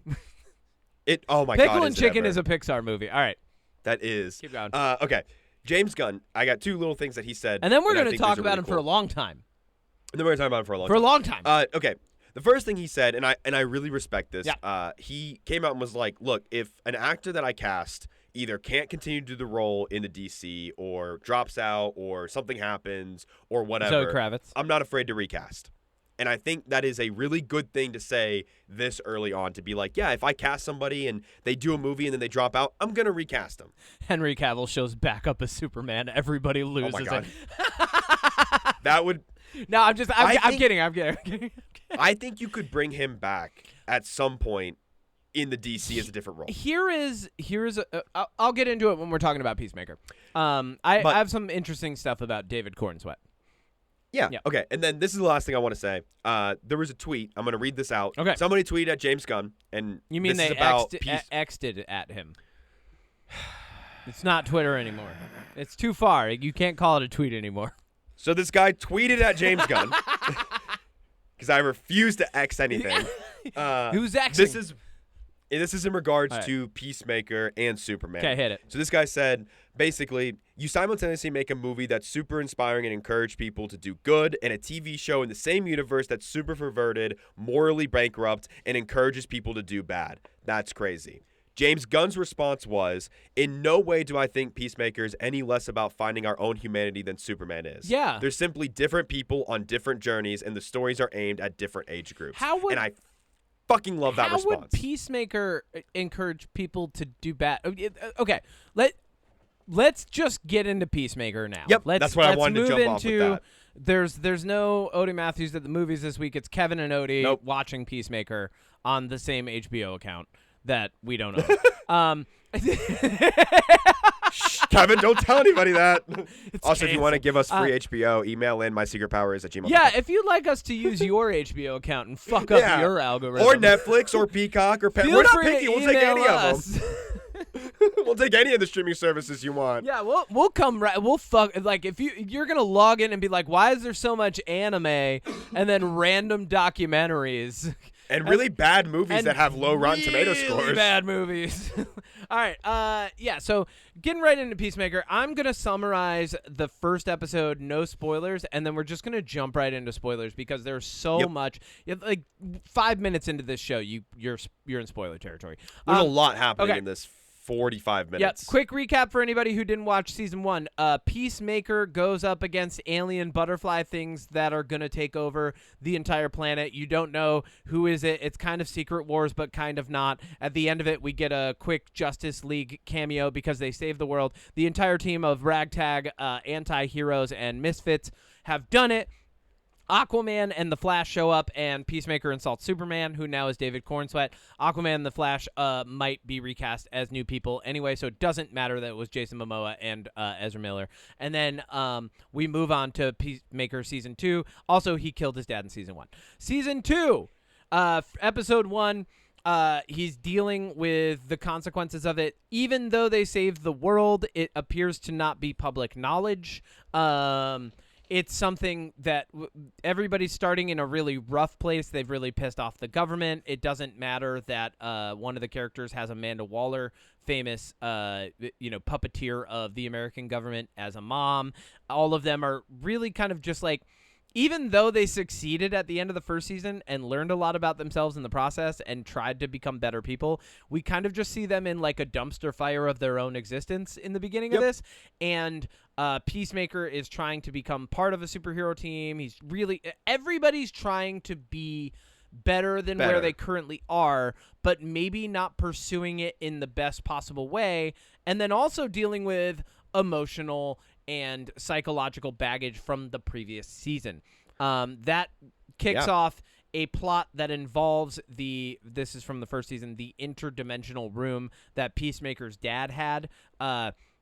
Oh my god. Pickle and Chicken is a Pixar movie. All right. That is. Keep going. Okay, James Gunn. I got two little things that he said. And then we're going to talk about him for a long time. And then we're going to talk about him for a long time. For a long time. Okay. The first thing he said, and I really respect this. Yeah. He came out and was like, "Look, if an actor that I cast either can't continue to do the role in the DC or drops out or something happens or whatever, Zoe Kravitz. I'm not afraid to recast." And I think that is a really good thing to say this early on, to be like, yeah, if I cast somebody and they do a movie and then they drop out, I'm going to recast them. Henry Cavill shows back up as Superman. Everybody loses. Oh, my God. That would... No, I'm kidding. I'm kidding. I think you could bring him back at some point in the DC as a different role. Here is I'll get into it when we're talking about Peacemaker. I have some interesting stuff about David Cornsweet. Yeah. Okay. And then this is the last thing I want to say. There was a tweet. I'm going to read this out. Okay. Somebody tweeted at James Gunn, and you mean this they is about X'd it at him? It's not Twitter anymore. It's too far. You can't call it a tweet anymore. So this guy tweeted at James Gunn because I refuse to X anything. Who's Xing? This is in regards to Peacemaker and Superman. Okay, hit it. So this guy said, basically, you simultaneously make a movie that's super inspiring and encourage people to do good, and a TV show in the same universe that's super perverted, morally bankrupt, and encourages people to do bad. That's crazy. James Gunn's response was, in no way do I think Peacemaker is any less about finding our own humanity than Superman is. Yeah. They're simply different people on different journeys, and the stories are aimed at different age groups. fucking love that How response. would Peacemaker encourage people to do bad? Okay, let's just get into Peacemaker now. Yep, let's that's what I wanted to move jump off with into. that. There's no Odie Matthews at the movies this week. It's Kevin and Odie Nope. watching Peacemaker on the same HBO account that we don't own. Kevin, don't tell anybody that. It's Also, if you want to canceled. give us free HBO, email in mysecretpoweris@gmail.com. Yeah, if you'd like us to use your HBO account and fuck up Yeah. your algorithm, Or Netflix or Peacock or feel we're not free picky. to We'll take email any us. of them. We'll take any of the streaming services you want. Yeah, we'll come right. We'll fuck like if you're gonna log in and be like, why is there so much anime and then random documentaries And really bad movies and that have low Rotten Tomato really scores. bad movies. All right, yeah. So getting right into Peacemaker, I'm gonna summarize the first episode, no spoilers, and then we're just gonna jump right into spoilers because there's so much. Like 5 minutes into this show, you're in spoiler territory. There's a lot happening okay. in this 45 Yeah, minutes. quick recap for anybody who didn't watch season 1. Peacemaker goes up against alien butterfly things that are going to take over the entire planet. You don't know who is it. It's kind of Secret Wars, but kind of not. At the end of it, we get a quick Justice League cameo because they saved the world. The entire team of ragtag anti-heroes and misfits have done it. Aquaman and the Flash show up, and Peacemaker insults Superman, who now is David Cornsweet. Aquaman and the Flash might be recast as new people anyway, so it doesn't matter that it was Jason Momoa and Ezra Miller. And then we move on to Peacemaker Season 2. Also, he killed his dad in Season 1. Season 2, Episode 1, he's dealing with the consequences of it. Even though they saved the world, it appears to not be public knowledge. It's something that everybody's starting in a really rough place. They've really pissed off the government. It doesn't matter that one of the characters has Amanda Waller, famous, puppeteer of the American government, as a mom. All of them are really kind of just like, even though they succeeded at the end of the first season and learned a lot about themselves in the process and tried to become better people, we kind of just see them in like a dumpster fire of their own existence in the beginning of this. And Peacemaker is trying to become part of a superhero team. Everybody's trying to be better than where they currently are, but maybe not pursuing it in the best possible way. And then also dealing with emotional and psychological baggage from the previous season. That kicks off a plot that involves this is from the first season, the interdimensional room that Peacemaker's dad had.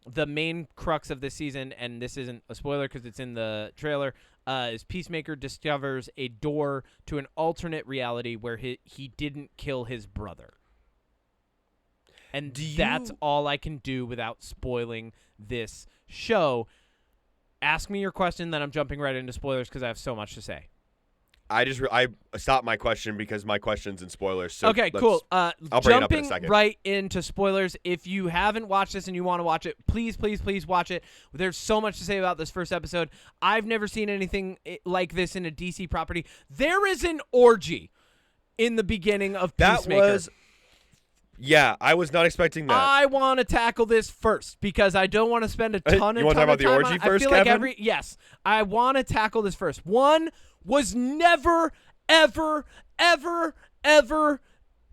The main crux of this season, and this isn't a spoiler because it's in the trailer, is Peacemaker discovers a door to an alternate reality where he didn't kill his brother. And that's all I can do without spoiling this show. Ask me your question, then I'm jumping right into spoilers because I have so much to say. I stopped my question because my question's in spoilers. So okay, cool. I'll bring it up in a Jumping second. right into spoilers. If you haven't watched this and you want to watch it, please, please, please watch it. There's so much to say about this first episode. I've never seen anything like this in a DC property. There is an orgy in the beginning of Peacemaker. Yeah, I was not expecting that. I want to tackle this first because I don't want to spend a ton of time. You want to talk about the orgy first, I feel Kevin? like yes, I want to tackle this first. One was never, ever, ever, ever,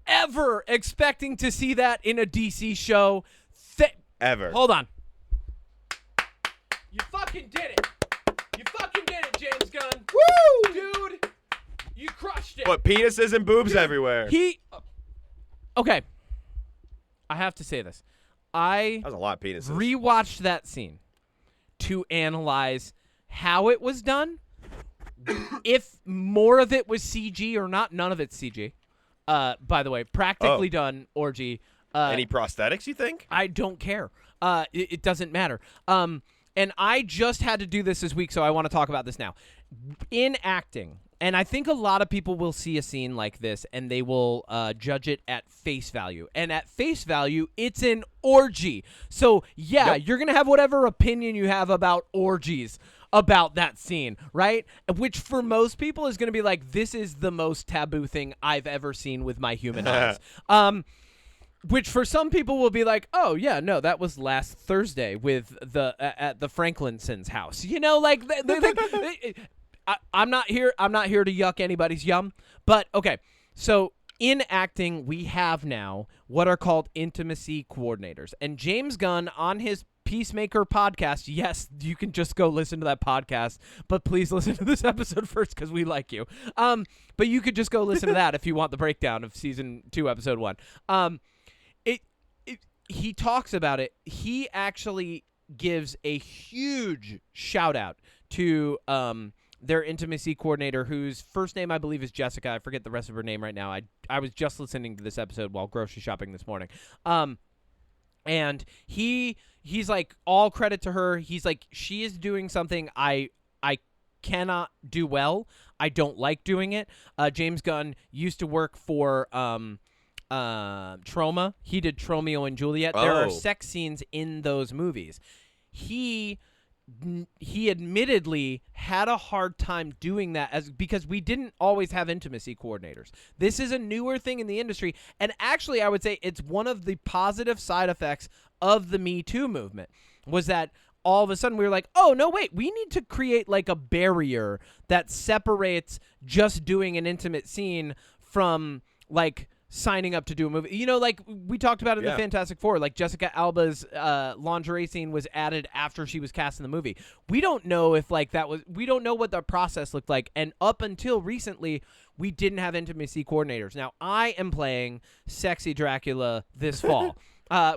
ever expecting to see that in a DC show. Ever. Hold on. You fucking did it. You fucking did it, James Gunn. Woo! Dude, you crushed it. But penises and boobs everywhere. Okay. I have to say this. That was a lot of penises. Rewatched that scene to analyze how it was done, if more of it was CG or not. None of it's CG. By the way, practically done orgy. Any prosthetics, you think? I don't care. It doesn't matter. And I just had to do this week, so I want to talk about this now. In acting, and I think a lot of people will see a scene like this and they will judge it at face value. And at face value, it's an orgy. So, you're going to have whatever opinion you have about orgies about that scene, right? Which for most people is going to be like, this is the most taboo thing I've ever seen with my human eyes. Which for some people will be like, oh yeah, no, that was last Thursday with at the Franklinson's house. You know, like I'm not here to yuck anybody's yum, but okay. So in acting, we have now what are called intimacy coordinators. And James Gunn on his Peacemaker podcast, yes, you can just go listen to that podcast, but please listen to this episode first because we like you. But you could just go listen to that if you want the breakdown of season 2, episode 1. He talks about it. He actually gives a huge shout out to their intimacy coordinator, whose first name I believe is Jessica. I forget the rest of her name right now. I was just listening to this episode while grocery shopping this morning. And he's like, all credit to her. He's like, she is doing something I cannot do well. I don't like doing it. James Gunn used to work for Troma. He did Tromeo and Juliet. There are sex scenes in those movies. He admittedly had a hard time doing that because we didn't always have intimacy coordinators. This is a newer thing in the industry, and actually I would say it's one of the positive side effects of the Me Too movement was that all of a sudden we were like, oh, no, wait, we need to create like a barrier that separates just doing an intimate scene from like signing up to do a movie. You know, like we talked about in the Fantastic Four, like Jessica Alba's lingerie scene was added after she was cast in the movie. We don't know if like we don't know what the process looked like. And up until recently, we didn't have intimacy coordinators. Now I am playing Sexy Dracula this fall.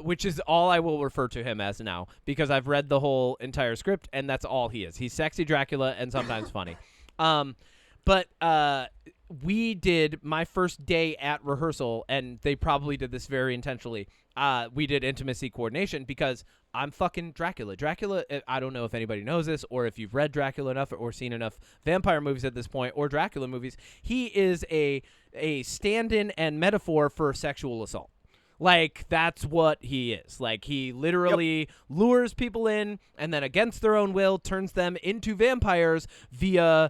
Which is all I will refer to him as now because I've read the whole entire script and that's all he is. He's Sexy Dracula and sometimes funny. But we did my first day at rehearsal, and they probably did this very intentionally. We did intimacy coordination because I'm fucking Dracula. Dracula, I don't know if anybody knows this or if you've read Dracula enough or seen enough vampire movies at this point or Dracula movies. He is a stand-in and metaphor for sexual assault. Like, that's what he is. Like, he literally lures people in and then against their own will turns them into vampires via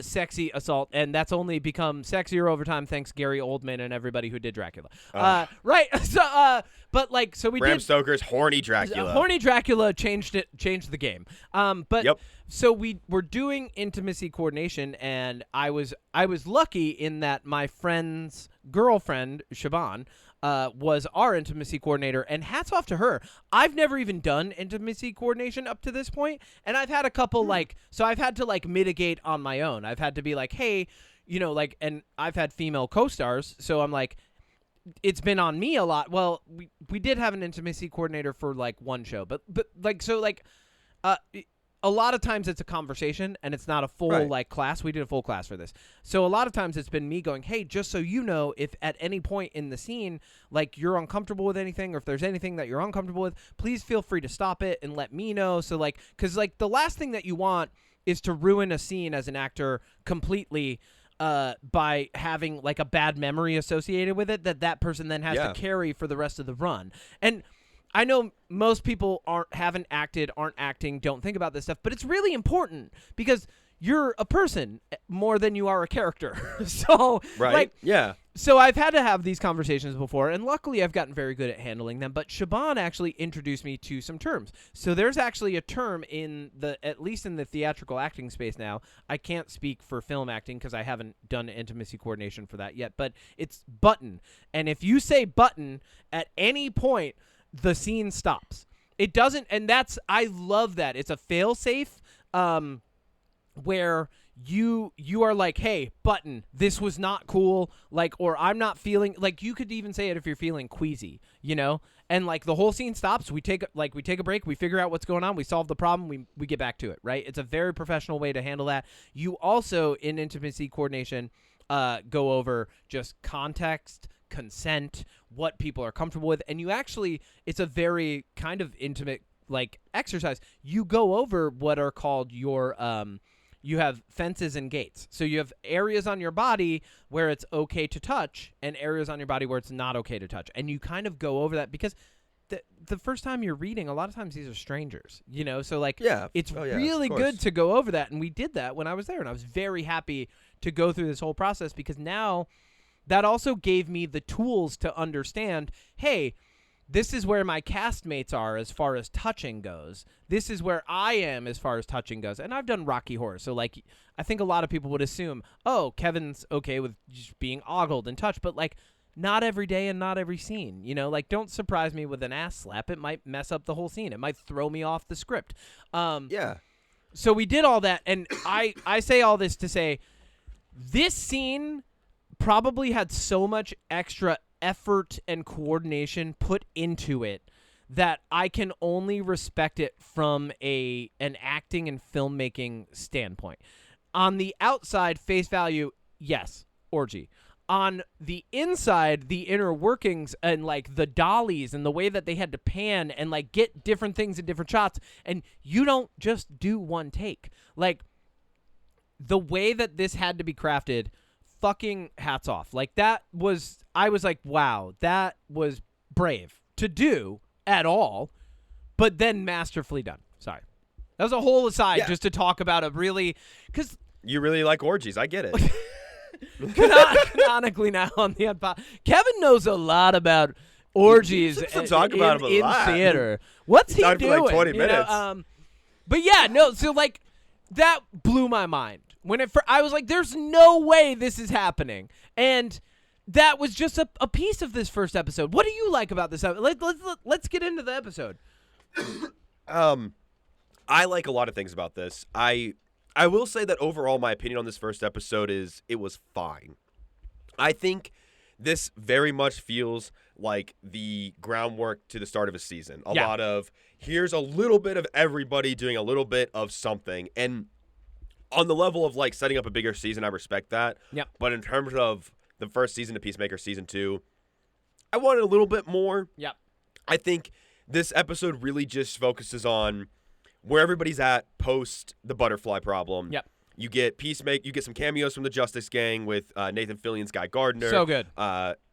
sexy assault. And that's only become sexier over time thanks Gary Oldman and everybody who did Dracula. Right. So, but, like, so we Bram did... Stoker's Horny Dracula. Horny Dracula changed the game. So we were doing intimacy coordination, and I was lucky in that my friend's girlfriend, Siobhan, was our intimacy coordinator, and hats off to her. I've never even done intimacy coordination up to this point, and I've had a couple so I've had to mitigate on my own. I've had to be like, hey, you know, and I've had female co-stars, so I'm like, it's been on me a lot. Well, we did have an intimacy coordinator for one show, but a lot of times it's a conversation and it's not a full class. We did a full class for this. So a lot of times it's been me going, hey, just so you know, if at any point in the scene, you're uncomfortable with anything or if there's anything that you're uncomfortable with, please feel free to stop it and let me know. So because the last thing that you want is to ruin a scene as an actor completely by having a bad memory associated with it that person then has to carry for the rest of the run. And I know most people aren't acting, don't think about this stuff, but it's really important because you're a person more than you are a character. So, so I've had to have these conversations before, and luckily I've gotten very good at handling them, but Siobhan actually introduced me to some terms. So there's actually a term at least in the theatrical acting space now. I can't speak for film acting because I haven't done intimacy coordination for that yet, but it's button. And if you say button at any point, the scene stops. It doesn't, and I love that. It's a fail-safe where you are like, hey, button, this was not cool, or I'm not feeling, you could even say it if you're feeling queasy, you know? And the whole scene stops, we take a break, we figure out what's going on, we solve the problem, we get back to it, right? It's a very professional way to handle that. You also, in intimacy coordination, go over just context, consent, what people are comfortable with, and it's a very kind of intimate exercise. You go over what are called your you have fences and gates. So you have areas on your body where it's okay to touch and areas on your body where it's not okay to touch, and you kind of go over that because the first time you're reading, a lot of times these are strangers, you know, so it's really good to go over that. And we did that when I was there, and I was very happy to go through this whole process because now that also gave me the tools to understand, hey, this is where my castmates are as far as touching goes. This is where I am as far as touching goes. And I've done Rocky Horror, so like I think a lot of people would assume, oh, Kevin's okay with just being ogled and touched, but like not every day and not every scene. You know, like don't surprise me with an ass slap. It might mess up the whole scene. It might throw me off the script. Yeah. So we did all that, and I say all this to say this scene probably had so much extra effort and coordination put into it that I can only respect it from an acting and filmmaking standpoint. On the outside, face value, yes, orgy. On the inside, the inner workings and like the dollies and the way that they had to pan and like get different things in different shots, and you don't just do one take. Like the way that this had to be crafted, fucking hats off. Like I was like, wow, that was brave to do at all, but then masterfully done. Sorry. That was a whole aside just to talk about a really, because you really like orgies. I get it. Canonically now on the UnPop, Kevin knows a lot about orgies talk about him a lot. theater. What's he doing? For like 20 minutes. But yeah, no, so like that blew my mind. When I was like, there's no way this is happening. And that was just a piece of this first episode. What do you like about this episode? Let's get into the episode. I like a lot of things about this. I will say that overall my opinion on this first episode is it was fine. I think this very much feels like the groundwork to the start of a season. A lot of here's a little bit of everybody doing a little bit of something. And on the level of like setting up a bigger season, I respect that. Yep. But in terms of the first season of Peacemaker season 2, I wanted a little bit more. Yep. I think this episode really just focuses on where everybody's at post the butterfly problem. Yep. You get Peacemaker, you get some cameos from the Justice Gang with Nathan Fillion's Guy Gardner. So good.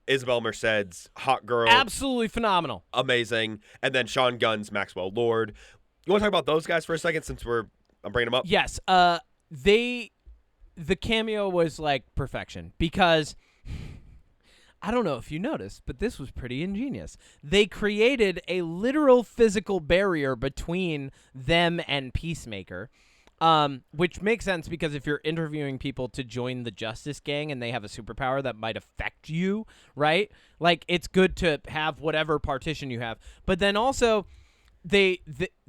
Isabel Merced's Hot Girl. Absolutely phenomenal. Amazing. And then Sean Gunn's Maxwell Lord. You want to talk about those guys for a second since I'm bringing them up? Yes. The cameo was like perfection because I don't know if you noticed, but this was pretty ingenious. They created a literal physical barrier between them and Peacemaker, which makes sense because if you're interviewing people to join the Justice Gang and they have a superpower that might affect you, right? Like it's good to have whatever partition you have. But then also they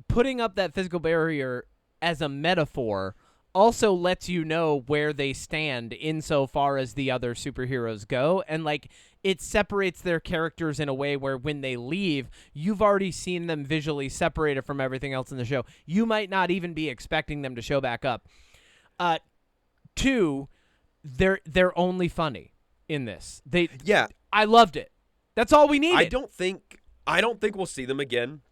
putting up that physical barrier as a metaphor also lets you know where they stand insofar as the other superheroes go. And, like, it separates their characters in a way where when they leave, you've already seen them visually separated from everything else in the show. You might not even be expecting them to show back up. Two, they're only funny in this. I loved it. That's all we needed. I don't think we'll see them again.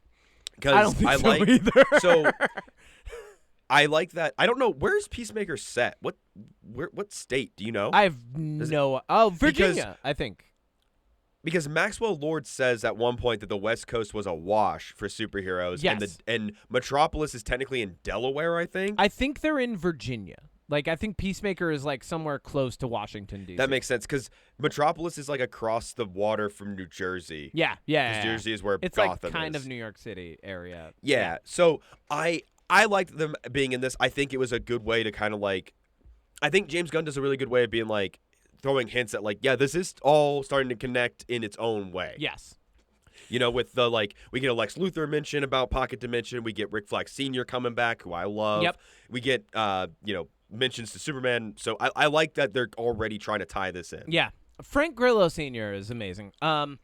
I don't think so either. So I like that. I don't know, where's Peacemaker set? What state do you know? I have Virginia, I think. Because Maxwell Lord says at one point that the West Coast was a wash for superheroes. Yes. And Metropolis is technically in Delaware, I think. I think they're in Virginia. Like, I think Peacemaker is, like, somewhere close to Washington, D.C. That makes sense, because Metropolis is, like, across the water from New Jersey. Yeah. New Jersey is where it's Gotham like kind is. of New York City area. Yeah. So I liked them being in this. I think it was a good way to kind of, like, I think James Gunn does a really good way of being, like, throwing hints at, like, yeah, this is all starting to connect in its own way. Yes. You know, with the, like, we get a Lex Luthor mention about Pocket Dimension. We get Rick Flag Sr. coming back, who I love. Yep. We get, mentions to Superman. So I like that they're already trying to tie this in. Yeah. Frank Grillo Sr. is amazing. So,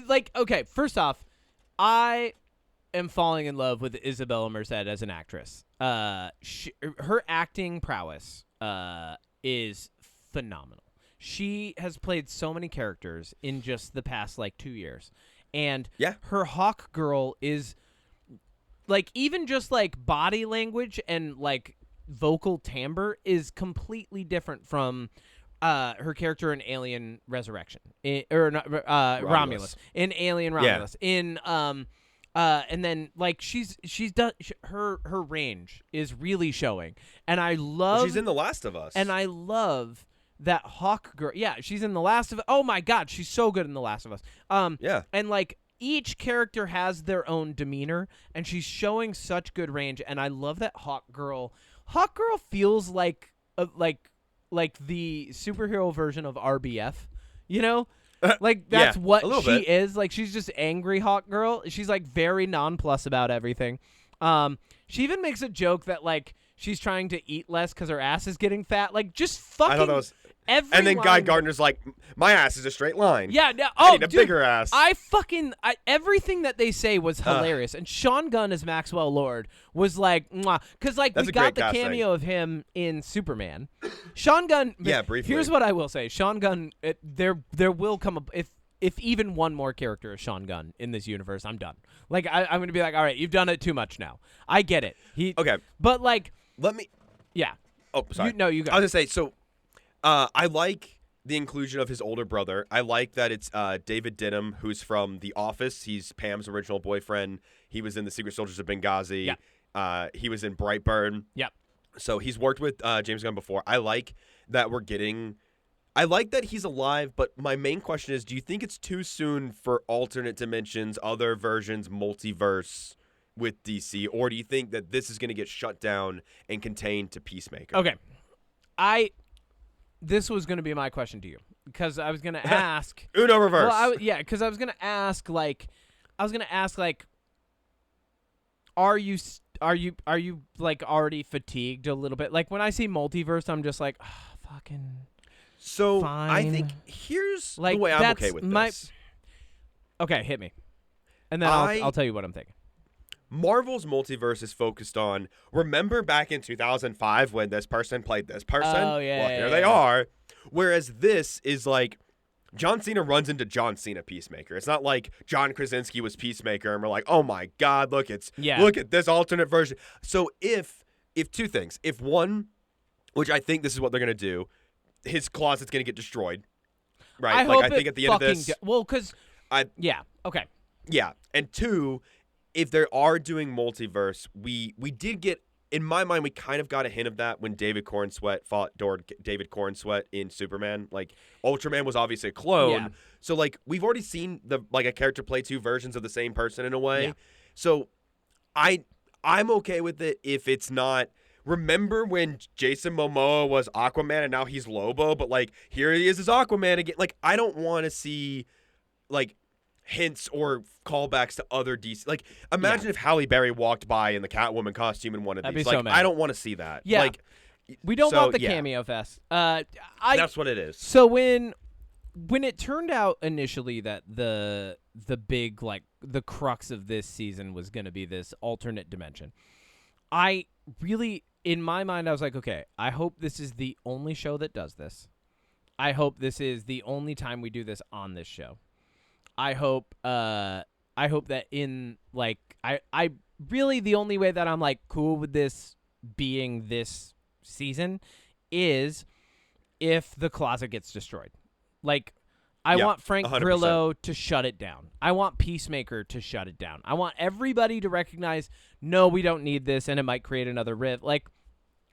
like, okay, first off, I am falling in love with Isabella Merced as an actress. Her acting prowess is phenomenal. She has played so many characters in just the past, like, 2 years. And her Hawk Girl is, like, even just, like, body language and, like, vocal timbre is completely different from her character in Alien Resurrection. Romulus. In Alien Romulus. Yeah. And then, like, she's done her range is really showing. And I love... she's in The Last of Us. And I love that Hawk girl. Yeah, she's in The Last of Us. Oh my God, she's so good in The Last of Us. Yeah. And like each character has their own demeanor, and she's showing such good range. And I love that Hawk girl. Hawk girl feels like the superhero version of RBF. You know, like that's Yeah, what a little she bit. is. Like she's just angry Hawk girl. She's like very nonplussed about everything. She even makes a joke that like she's trying to eat less because her ass is getting fat. Like just fucking. I thought that was. Every And then Guy line- Gardner's like, my ass is a straight line. Yeah, no, I oh, need a dude, bigger ass. everything that they say was hilarious. And Sean Gunn as Maxwell Lord was like, mwah. Because like That's we a got great the casting. cameo of him in Superman. Sean Gunn. Yeah, briefly. Here's what I will say: Sean Gunn. There will come if even one more character is Sean Gunn in this universe, I'm done. Like I'm gonna be like, all right, you've done it too much now. I get it. Okay. But like, Let me. yeah. Oh, sorry. You go. I was gonna say, so I like the inclusion of his older brother. I like that it's David Denham, who's from The Office. He's Pam's original boyfriend. He was in The Secret Soldiers of Benghazi. Yeah. He was in Brightburn. Yep. So he's worked with James Gunn before. I like that we're getting. I like that he's alive, but my main question is, do you think it's too soon for alternate dimensions, other versions, multiverse with DC, or do you think that this is going to get shut down and contained to Peacemaker? Okay. This was going to be my question to you because I was going to ask. Uno reverse. Well, because I was going to ask like, are you like already fatigued a little bit? Like when I see multiverse, I'm just like, oh, fucking. So Fine. I think here's Like the way I'm that's okay with my. this. Okay, hit me, and then I'll tell you what I'm thinking. Marvel's multiverse is focused on, remember back in 2005 when this person played this person? Oh, yeah, Well, yeah, here yeah. they are. Whereas this is like John Cena runs into John Cena Peacemaker. It's not like John Krasinski was Peacemaker and we're like, oh my God, look at this alternate version. So if two things. If one, which I think this is what they're going to do, his closet's going to get destroyed. Right? I think at the end of this. yeah. Okay. Yeah. And two, if they are doing multiverse, we did get, in my mind, we kind of got a hint of that when David Cornsweet fought David Cornsweet in Superman. Like, Ultraman was obviously a clone. Yeah. So, like, we've already seen a character play two versions of the same person in a way. Yeah. So, I'm okay with it if it's not. Remember when Jason Momoa was Aquaman and now he's Lobo, but, like, here he is as Aquaman again. Like, I don't want to see, like, hints or callbacks to other DC. Like, imagine if Halle Berry walked by in the Catwoman costume in one of That'd these. be so Like, mad. I don't want to see that. Yeah. Like, We don't so, want the yeah. cameo fest. That's what it is. So when it turned out initially that the big, like, the crux of this season was going to be this alternate dimension, I really, in my mind, I was like, okay, I hope this is the only show that does this. I hope this is the only time we do this on this show. I hope that in, like, I really, the only way that I'm, like, cool with this being this season is if the closet gets destroyed. Like, I want Frank 100%. Grillo to shut it down. I want Peacemaker to shut it down. I want everybody to recognize, no, we don't need this, and it might create another rift. Like,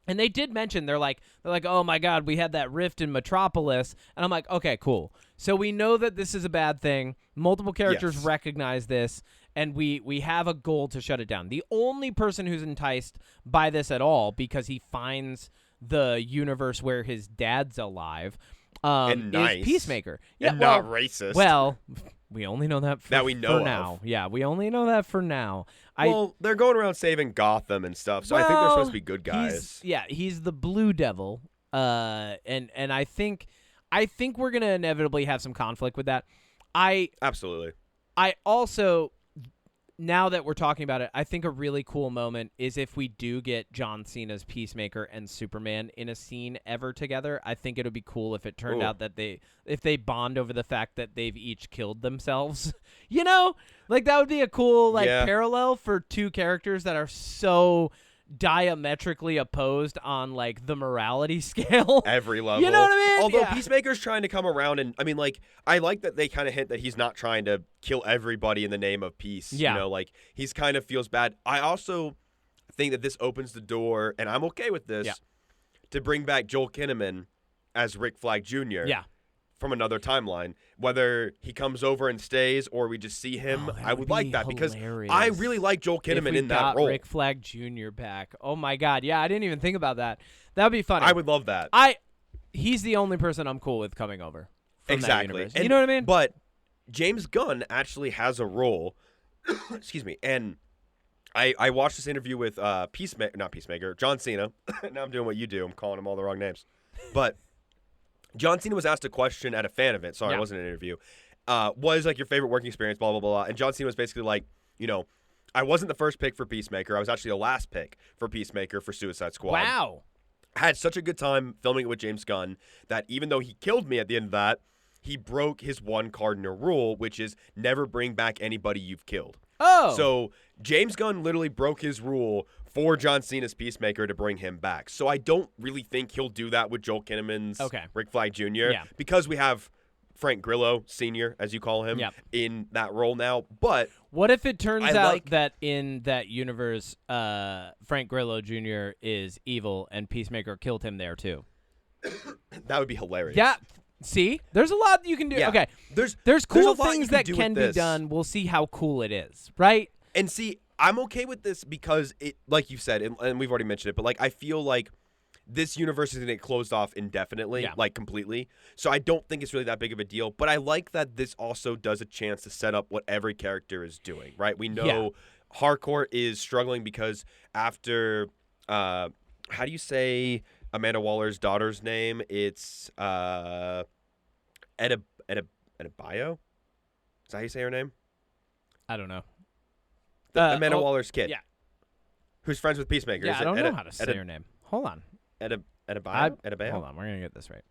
and they did mention, they're like, oh my God, we had that rift in Metropolis. And I'm like, okay, cool. So we know that this is a bad thing. Multiple characters Yes. recognize this, and we have a goal to shut it down. The only person who's enticed by this at all, because he finds the universe where his dad's alive, And nice. is Peacemaker. Yeah, And not racist. Well, we only know that That we know for of. now. Yeah, we only know that for now. Well, they're going around saving Gotham and stuff, so I think they're supposed to be good guys. He's the Blue Devil, and I think we're gonna inevitably have some conflict with that. Absolutely. I also, now that we're talking about it, I think a really cool moment is if we do get John Cena's Peacemaker and Superman in a scene ever together. I think it would be cool if it turned out that if they bond over the fact that they've each killed themselves. You know? Like, that would be a cool, parallel for two characters that are so diametrically opposed on, like, the morality scale. Every level. You know what I mean? Although Yeah. Peacemaker's trying to come around, and I mean, like, I like that they kind of hint that he's not trying to kill everybody in the name of peace. Yeah. You know, like, he's kind of feels bad. I also think that this opens the door, and I'm okay with this, to bring back Joel Kinnaman as Rick Flag Jr. Yeah. from another timeline. Whether he comes over and stays or we just see him, that I would like be that because hilarious. I really like Joel If Kinnaman we in that got role. Rick Flag Jr. back. Oh my God. Yeah, I didn't even think about that. That would be funny. I would love that. He's the only person I'm cool with coming over from that Exactly. universe. And, you know what I mean? But James Gunn actually has a role. Excuse me. And I watched this interview with not Peacemaker, John Cena. Now I'm doing what you do. I'm calling him all the wrong names. But John Cena was asked a question at a fan event. Sorry, it wasn't an interview. What is like your favorite working experience? Blah blah blah. And John Cena was basically like, I wasn't the first pick for Peacemaker. I was actually the last pick for Peacemaker for Suicide Squad. Wow. I had such a good time filming it with James Gunn that even though he killed me at the end of that, he broke his one cardinal rule, which is never bring back anybody you've killed. Oh. So James Gunn literally broke his rule for John Cena's Peacemaker to bring him back. So I don't really think he'll do that with Joel Kinnaman's Rick Flag Jr. Because we have Frank Grillo Sr., as you call him, in that role now. But what if it turns out that in that universe, Frank Grillo Jr. is evil and Peacemaker killed him there too? That would be hilarious. Yeah. See, there's a lot you can do. Yeah. Okay, there's cool things that can be done. We'll see how cool it is, right? And see, I'm okay with this because it, like you said, and we've already mentioned it, but like I feel like this universe is going to get closed off indefinitely, like completely. So I don't think it's really that big of a deal. But I like that this also does a chance to set up what every character is doing, right? We know Harcourt is struggling because after, how do you say Amanda Waller's daughter's name? It's Adebayo? Is that how you say her name? I don't know. Amanda Waller's kid. Yeah. Who's friends with Peacemaker. Yeah, I don't know how to say her name. Hold on. Adebayo? Hold on, we're going to get this right.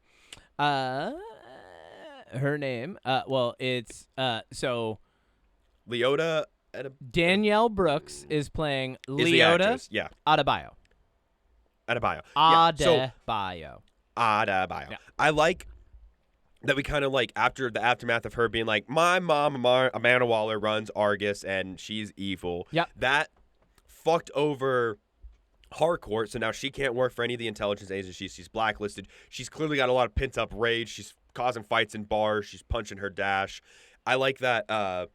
Her name, it's, so... Leota Danielle Brooks is playing Leota Adebayo. Adebayo. Adebayo. Adebayo. Yeah. I like that we kind of like, after the aftermath of her being like, my mom, Amanda Waller, runs Argus, and she's evil. Yep. That fucked over Harcourt, so now she can't work for any of the intelligence agencies. She's blacklisted. She's clearly got a lot of pent-up rage. She's causing fights in bars. She's punching her dash. I like that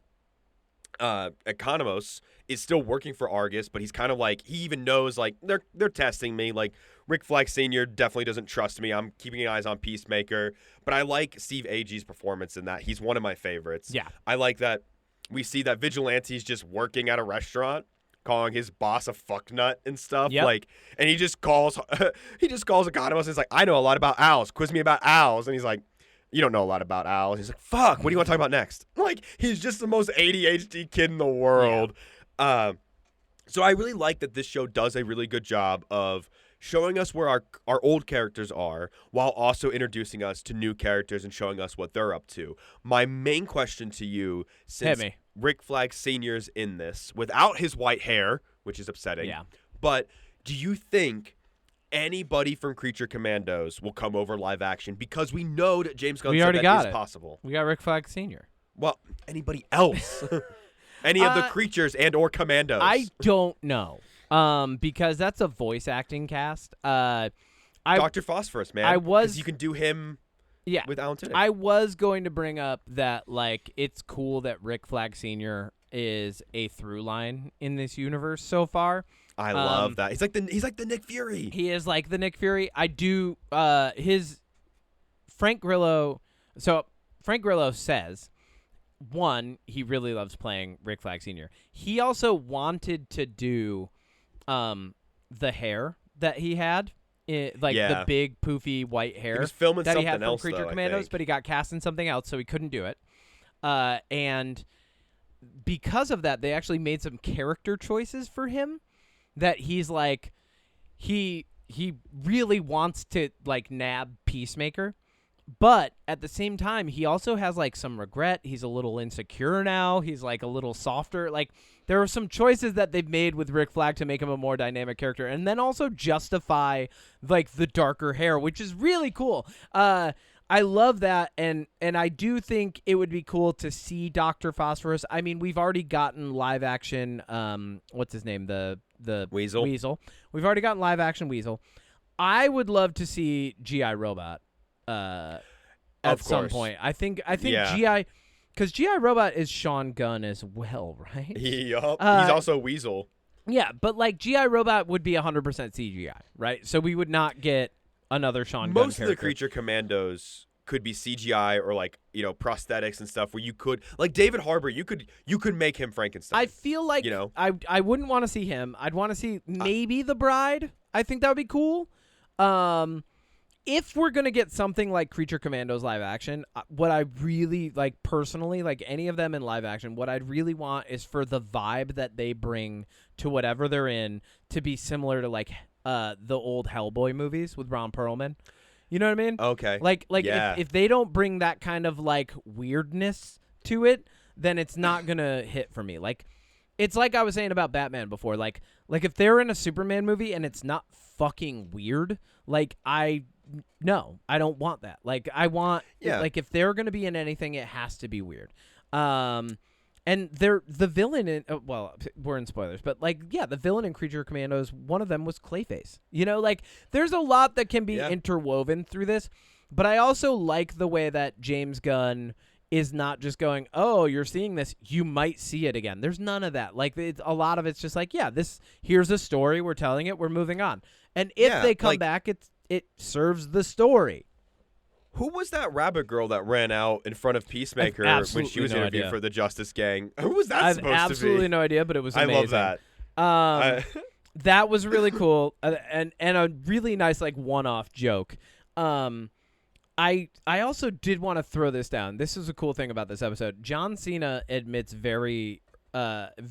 Economos is still working for Argus, but he's kind of like, he even knows, like, they're testing me. Like, Rick Flag Sr. definitely doesn't trust me. I'm keeping eyes on Peacemaker. But I like Steve Agee's performance in that. He's one of my favorites. Yeah. I like that we see that Vigilante's just working at a restaurant, calling his boss a fucknut and stuff. Yep. Like, and he just calls Economos and he's like, I know a lot about owls. Quiz me about owls. And he's like, you don't know a lot about owls. He's like, fuck, what do you want to talk about next? Like, he's just the most ADHD kid in the world. Yeah. So I really like that this show does a really good job of showing us where our old characters are while also introducing us to new characters and showing us what they're up to. My main question to you, since Rick Flag Sr.'s in this, without his white hair, which is upsetting, but do you think anybody from Creature Commandos will come over live action? Because we know that James Gunn said that is possible. We got Rick Flag Sr. Well, anybody else? Any of the creatures and or commandos? I don't know. Because that's a voice acting cast. Dr. Phosphorus, man. Because you can do him with Alan Tudyk. I was going to bring up that, like, it's cool that Rick Flag Sr. is a through line in this universe so far. I love that. He's like the Nick Fury. He is like the Nick Fury. I do his Frank Grillo. So Frank Grillo says, one, he really loves playing Rick Flag Sr. He also wanted to do the hair that he had, the big poofy white hair. He was filming that something he had else, from Creature though, Commandos, but he got cast in something else, so he couldn't do it. And because of that, they actually made some character choices for him that he's like, he really wants to like nab Peacemaker. But at the same time, he also has, like, some regret. He's a little insecure now. He's, like, a little softer. Like, there are some choices that they've made with Rick Flag to make him a more dynamic character. And then also justify, like, the darker hair, which is really cool. I love that. And I do think it would be cool to see Dr. Phosphorus. I mean, we've already gotten live action, what's his name? The Weasel. We've already gotten live action Weasel. I would love to see G.I. Robot. at Of some course. point. I think Yeah. GI, because GI Robot is Sean Gunn as well, right? Yup. Uh, He's also Weasel. Yeah, but like GI Robot would be 100% CGI, right? So we would not get another Sean Gunn Most of the character. creature commandos could be CGI or like, prosthetics and stuff where you could, like David Harbour, you could make him Frankenstein. I feel like I wouldn't want to see him. I'd want to see maybe the Bride. I think that would be cool. If we're going to get something like Creature Commandos live action, what I really like personally, like any of them in live action, what I'd really want is for the vibe that they bring to whatever they're in to be similar to like the old Hellboy movies with Ron Perlman. You know what I mean? Okay. Like Yeah. if they don't bring that kind of like weirdness to it, then it's not going to hit for me. Like it's like I was saying about Batman before. Like if they're in a Superman movie and it's not fucking weird, like I don't want that. Like I want like if they're going to be in anything, it has to be weird. And the villain in well, we're in spoilers, but like the villain in Creature Commandos, one of them was Clayface. You know, like there's a lot that can be interwoven through this, but I also like the way that James Gunn is not just going, "Oh, you're seeing this, you might see it again." There's none of that. Like a lot of it's just like, here's a story, we're telling it, we're moving on. And if they come back, it serves the story. Who was that rabbit girl that ran out in front of Peacemaker when she was interviewed for the Justice Gang? Who was that supposed to be? I have absolutely no idea, but it was amazing. I love that. That was really cool, and a really nice like one-off joke. I also did want to throw this down. This is a cool thing about this episode. John Cena admits very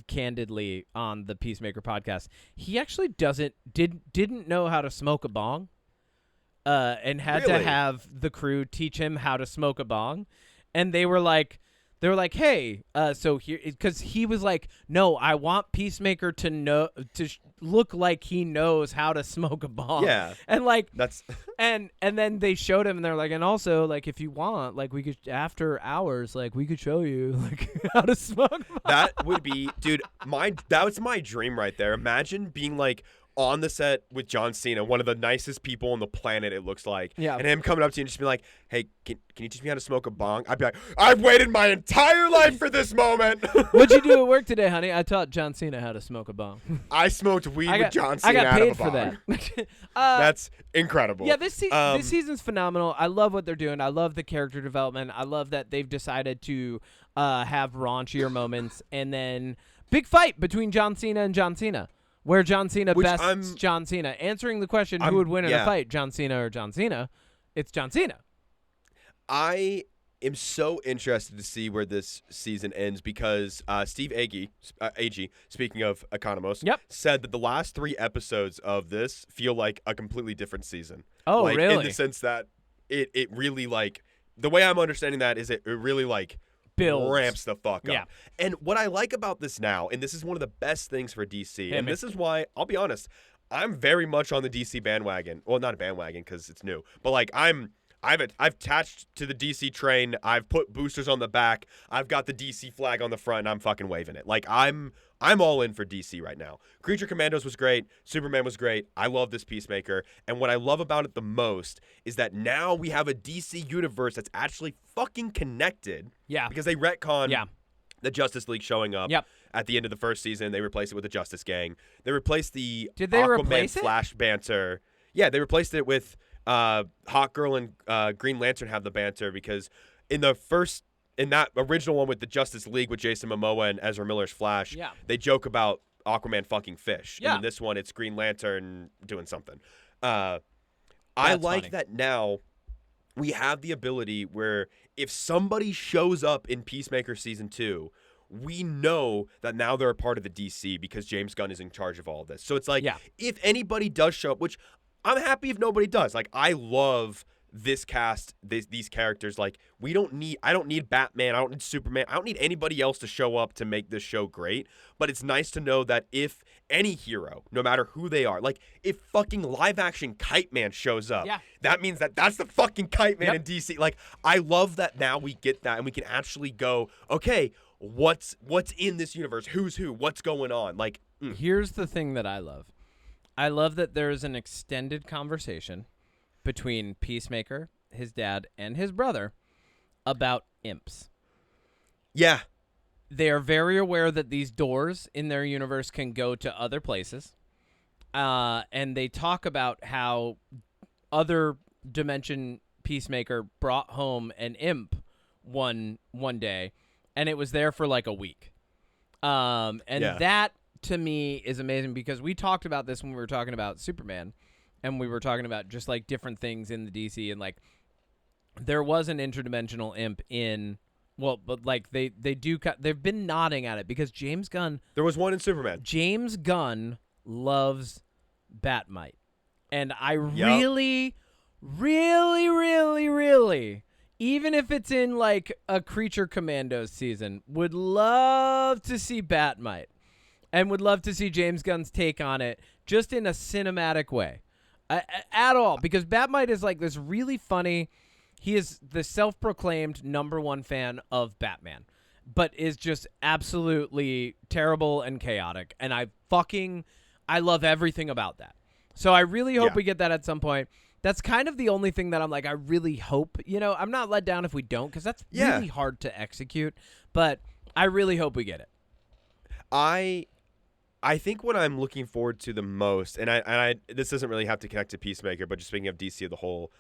candidly on the Peacemaker podcast he actually didn't know how to smoke a bong. And had to have the crew teach him how to smoke a bong, and they were like, hey, so here, because he was like, no, I want Peacemaker to look like he knows how to smoke a bong. Yeah, and like that's and then they showed him, and they're like, and also like if you want, like we could after hours, like we could show you like how to smoke a bong. That would be, dude, that was my dream right there. Imagine being like on the set with John Cena, one of the nicest people on the planet, it looks like. Yeah. And him coming up to you and just be like, hey, can you teach me how to smoke a bong? I'd be like, I've waited my entire life for this moment. What'd you do at work today, honey? I taught John Cena how to smoke a bong. I smoked weed with John Cena I got paid out of a for bong. that. That's incredible. Yeah, this season's phenomenal. I love what they're doing. I love the character development. I love that they've decided to have raunchier moments. And then big fight between John Cena and John Cena. Where John Cena bests John Cena. Answering the question, who would win in a fight, John Cena or John Cena? It's John Cena. I am so interested to see where this season ends because Steve Agee, speaking of Economos, said that the last 3 episodes of this feel like a completely different season. Oh, like, really? In the sense that it really, like, the way I'm understanding that is it really, like, builds. Ramps the fuck up. And what I like about this now, and this is one of the best things for DC, and this is why, I'll be honest, I'm very much on the DC bandwagon. Well, not a bandwagon because it's new, but like I've attached to the DC train. I've put boosters on the back. I've got the DC flag on the front, and I'm fucking waving it. Like I'm all in for DC right now. Creature Commandos was great. Superman was great. I love this Peacemaker. And what I love about it the most is that now we have a DC universe that's actually fucking connected. Yeah. Because they retcon the Justice League showing up at the end of the first season. They replaced it with the Justice Gang. They replaced the Aquaman Flash banter. Yeah, they replaced it with Hawk Girl and Green Lantern have the banter because in that original one with the Justice League with Jason Momoa and Ezra Miller's Flash, they joke about Aquaman fucking fish. Yeah. And in this one, it's Green Lantern doing something. I like funny. that now we have the ability where if somebody shows up in Peacemaker Season 2, we know that now they're a part of the DC because James Gunn is in charge of all of this. So it's like, if anybody does show up, which I'm happy if nobody does. Like, I love this cast, these characters. Like, I don't need Batman, I don't need Superman, I don't need anybody else to show up to make this show great. But it's nice to know that if any hero, no matter who they are, like if fucking live action Kite Man shows up, that means that's the fucking Kite Man in DC. Like, I love that now we get that and we can actually go, okay, what's in this universe? Who's who? What's going on? Like, here's the thing that I love. I love that there is an extended conversation between Peacemaker his dad and his brother about imps. Yeah. They are very aware that these doors in their universe can go to other places. And they talk about how other dimension Peacemaker brought home an imp one day, and it was there for like a week. And that to me is amazing because we talked about this when we were talking about Superman, and we were talking about just like different things in the DC, and like there was an interdimensional imp in. Well, but like they've been nodding at it because James Gunn. There was one in Superman. James Gunn loves Batmite, and I really, even if it's in like a Creature Commandos season, would love to see Batmite, and would love to see James Gunn's take on it, just in a cinematic way, at all, because Batmite is like this really funny. He is the self-proclaimed #1 fan of Batman, but is just absolutely terrible and chaotic. And I love everything about that. So I really hope we get that at some point. That's kind of the only thing that I'm like, I really hope, I'm not let down if we don't, because that's really hard to execute, but I really hope we get it. I think what I'm looking forward to the most, and I this doesn't really have to connect to Peacemaker, but just speaking of DC as a whole,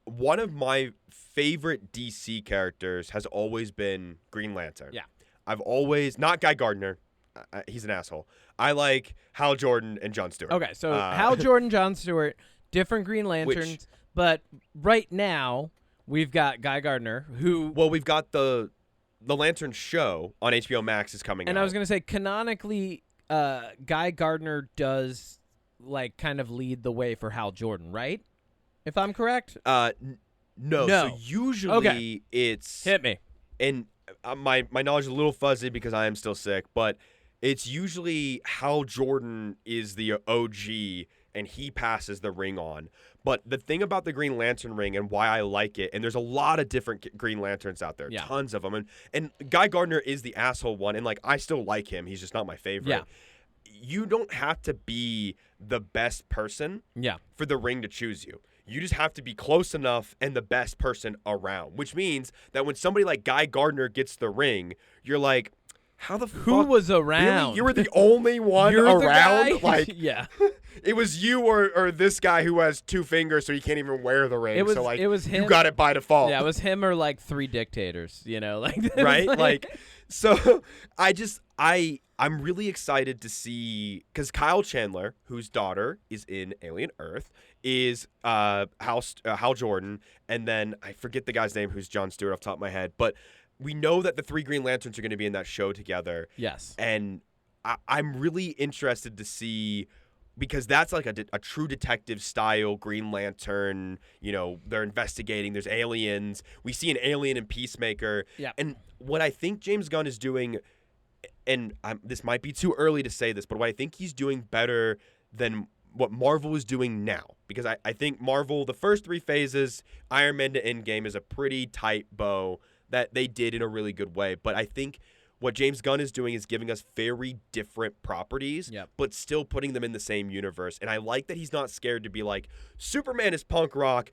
one of my favorite DC characters has always been Green Lantern. Yeah. I've always, not Guy Gardner. He's an asshole. I like Hal Jordan and Jon Stewart. Okay, so Hal Jordan, Jon Stewart, different Green Lanterns, but right now we've got Guy Gardner, who... Well, we've got the Lantern show on HBO Max is coming out. And I was going to say, canonically, Guy Gardner does, like, kind of lead the way for Hal Jordan, right? If I'm correct? No. So usually it's... Hit me. And my knowledge is a little fuzzy because I am still sick, but it's usually Hal Jordan is the OG and he passes the ring on. But the thing about the Green Lantern ring and why I like it, and there's a lot of different Green Lanterns out there, tons of them. And Guy Gardner is the asshole one, and like I still like him. He's just not my favorite. Yeah. You don't have to be the best person for the ring to choose you. You just have to be close enough and the best person around, which means that when somebody like Guy Gardner gets the ring, you're like, how the fuck? Who was around? Really? You were the only one You're around? the guy? Like, yeah. It was you or this guy who has 2 fingers so he can't even wear the ring. It was him. You got it by default. Yeah, it was him or like 3 dictators, like right? Like, so I'm really excited to see, because Kyle Chandler, whose daughter is in Alien Earth, is Hal Jordan, and then I forget the guy's name who's Jon Stewart off the top of my head, but we know that the 3 Green Lanterns are going to be in that show together. Yes. And I'm really interested to see, because that's like a true detective style Green Lantern, they're investigating, there's aliens. We see an alien in Peacemaker. Yeah. And what I think James Gunn is doing, and this might be too early to say this, but what I think he's doing better than what Marvel is doing now, because I think Marvel, the first 3 phases, Iron Man to Endgame, is a pretty tight bow that they did in a really good way. But I think what James Gunn is doing is giving us very different properties, but still putting them in the same universe. And I like that he's not scared to be like, Superman is punk rock,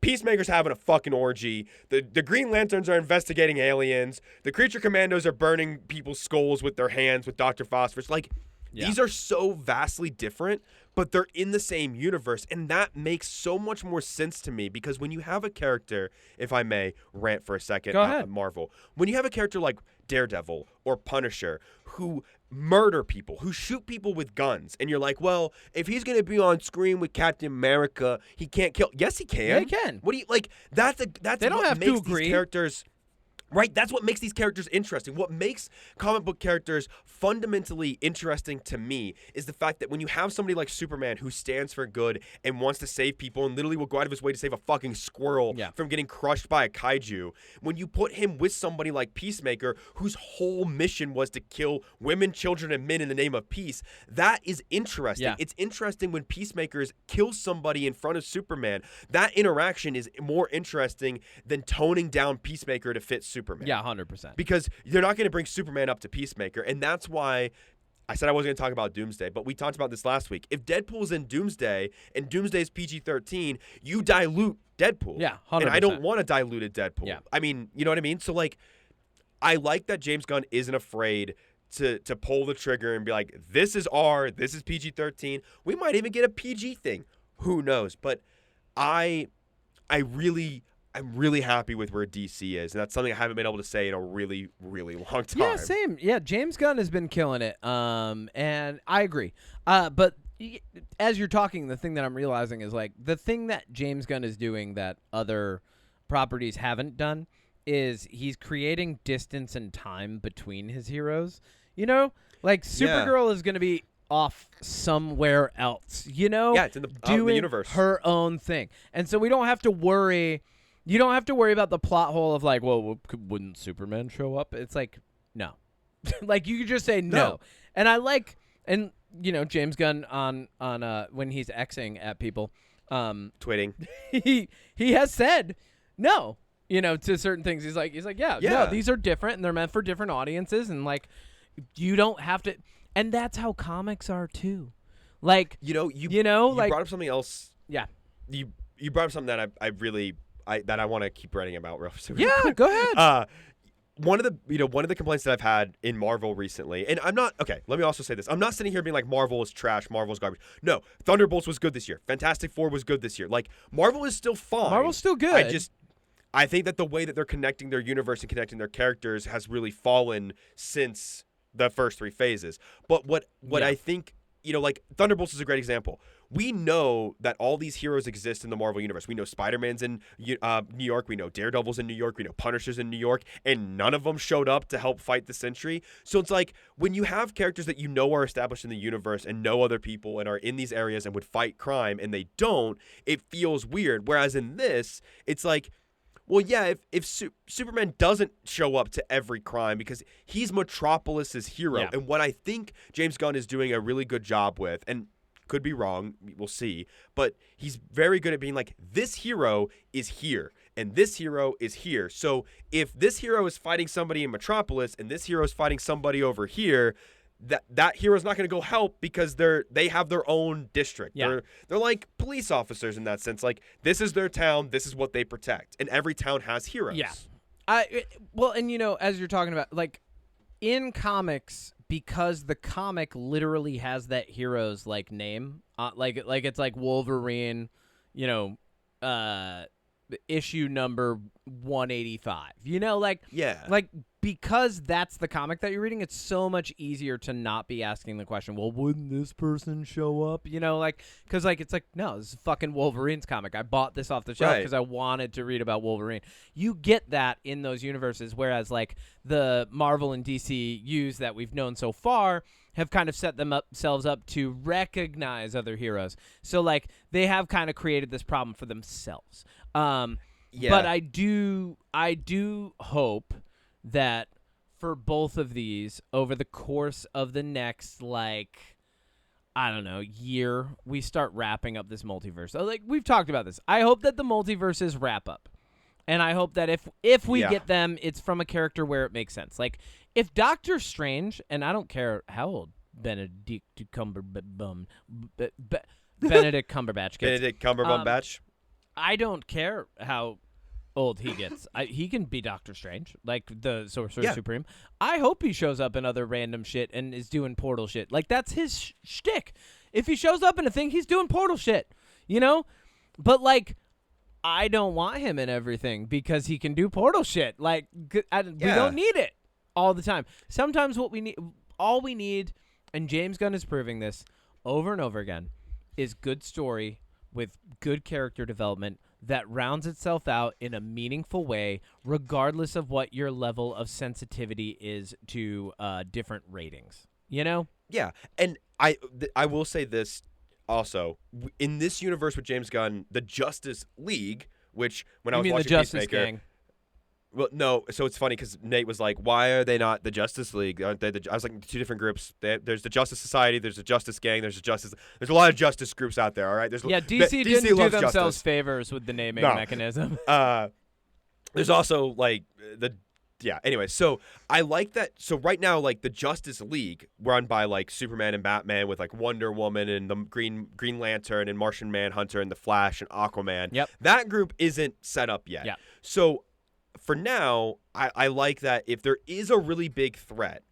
Peacemaker's having a fucking orgy, the Green Lanterns are investigating aliens, the Creature Commandos are burning people's skulls with their hands with Dr. Phosphorus. Like, these are so vastly different, but they're in the same universe, and that makes so much more sense to me, because when you have a character, if I may rant for a second, Go ahead. Marvel, when you have a character like Daredevil or Punisher who murder people, who shoot people with guns, and you're like, well, if he's going to be on screen with Captain America, he can't kill. Yes, he can. Yeah, he can. What do you like? That's they don't what have makes to agree. These characters. Right, that's what makes these characters interesting. What makes comic book characters fundamentally interesting to me is the fact that when you have somebody like Superman who stands for good and wants to save people and literally will go out of his way to save a fucking squirrel from getting crushed by a kaiju, when you put him with somebody like Peacemaker whose whole mission was to kill women, children, and men in the name of peace, that is interesting. Yeah. It's interesting when Peacemakers kill somebody in front of Superman. That interaction is more interesting than toning down Peacemaker to fit Superman. Yeah, 100%. Because they're not going to bring Superman up to Peacemaker, and that's why I said I wasn't going to talk about Doomsday, but we talked about this last week. If Deadpool's in Doomsday and Doomsday's PG-13, you dilute Deadpool. Yeah, 100%. And I don't want a diluted Deadpool. Yeah. I mean, you know what I mean? So, like, I like that James Gunn isn't afraid to pull the trigger and be like, this is R, this is PG-13. We might even get a PG thing. Who knows? But I'm really happy with where DC is, and that's something I haven't been able to say in a really, really long time. Yeah, same. Yeah, James Gunn has been killing it, and I agree. But as you're talking, the thing that I'm realizing is, like, the thing that James Gunn is doing that other properties haven't done is he's creating distance and time between his heroes. You know? Like, Supergirl is going to be off somewhere else, you know? Yeah, it's in the universe. Her own thing. And so we don't have to worry. You don't have to worry about the plot hole of, like, well, wouldn't Superman show up? It's like, no. Like, you could just say no. And I like, and, you know, James Gunn on when he's Xing at people. Tweeting. He has said no, you know, to certain things. He's like, yeah, no, these are different, and they're meant for different audiences, and, like, you don't have to. And that's how comics are, too. Like, you brought up something else. Yeah. You brought up something that I want to keep writing about real soon. Yeah, go ahead. One of the complaints that I've had in Marvel recently, and I'm not okay. Let me also say this: I'm not sitting here being like Marvel is trash, Marvel's garbage. No, Thunderbolts was good this year. Fantastic Four was good this year. Like, Marvel is still fine. Marvel's still good. I think that the way that they're connecting their universe and connecting their characters has really fallen since the first three phases. But what I think, like, Thunderbolts is a great example. We know that all these heroes exist in the Marvel universe. We know Spider-Man's in New York. We know Daredevil's in New York. We know Punisher's in New York. And none of them showed up to help fight the Sentry. So it's like, when you have characters that you know are established in the universe and know other people and are in these areas and would fight crime and they don't, it feels weird. Whereas in this, it's like, well, yeah, if Superman doesn't show up to every crime because he's Metropolis's hero. Yeah. And what I think James Gunn is doing a really good job with, and could be wrong, we'll see, but he's very good at being like, this hero is here and this hero is here. So if this hero is fighting somebody in Metropolis and this hero is fighting somebody over here, that hero is not going to go help because they have their own district. Yeah. They're like police officers in that sense. Like, this is their town, this is what they protect, and every town has heroes. Yeah. And as you're talking about, like, in comics, because the comic literally has that hero's, like, name, like it's like Wolverine, issue number 185. Like, because that's the comic that you're reading, it's so much easier to not be asking the question, well, wouldn't this person show up? Because, like, it's like, no, this is fucking Wolverine's comic. I bought this off the shelf because I wanted to read about Wolverine. You get that in those universes, whereas, like, the Marvel and DCUs that we've known so far have kind of set themselves up to recognize other heroes. So, like, they have kind of created this problem for themselves. But I do hope that for both of these, over the course of the next, like, I don't know, year, we start wrapping up this multiverse. So, like, we've talked about this. I hope that the multiverses wrap up. And I hope that if we get them, it's from a character where it makes sense. Like, if Doctor Strange, and I don't care how old Benedict Cumberbatch gets. Benedict Cumberbatch. I don't care how old he gets. He can be Doctor Strange, like the Sorcerer Supreme. I hope he shows up in other random shit and is doing portal shit. Like, that's his shtick. If he shows up in a thing, he's doing portal shit, But, like, I don't want him in everything because he can do portal shit. Like, we don't need it all the time. Sometimes all we need, and James Gunn is proving this over and over again, is good story with good character development that rounds itself out in a meaningful way, regardless of what your level of sensitivity is to different ratings. Yeah, and I will say this also. In this universe with James Gunn, the Justice League, which when I was watching the Justice Peacemaker, Gang. Well, no. So it's funny because Nate was like, "Why are they not the Justice League? Aren't they?" I was like, two different groups. There's the Justice Society. There's the Justice Gang. There's a lot of justice groups out there. All right. DC didn't do themselves justice. favors with the naming mechanism. There's also, like, Yeah. Anyway, so I like that. So right now, like the Justice League, run by like Superman and Batman, with like Wonder Woman and the Green Lantern and Martian Manhunter and the Flash and Aquaman. Yep. That group isn't set up yet. Yeah. So for now, I like that if there is a really big threat,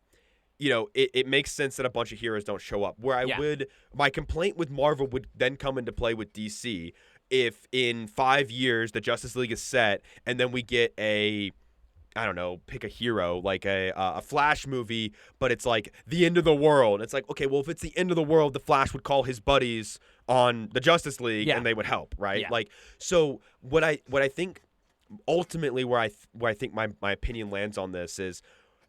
it makes sense that a bunch of heroes don't show up. Where my complaint with Marvel would then come into play with DC if in 5 years the Justice League is set and then we get I don't know, pick a hero, like a Flash movie, but it's like the end of the world. It's like, okay, well, if it's the end of the world, the Flash would call his buddies on the Justice League and they would help, right? Yeah. Like, so what I think ultimately where I think my opinion lands on this is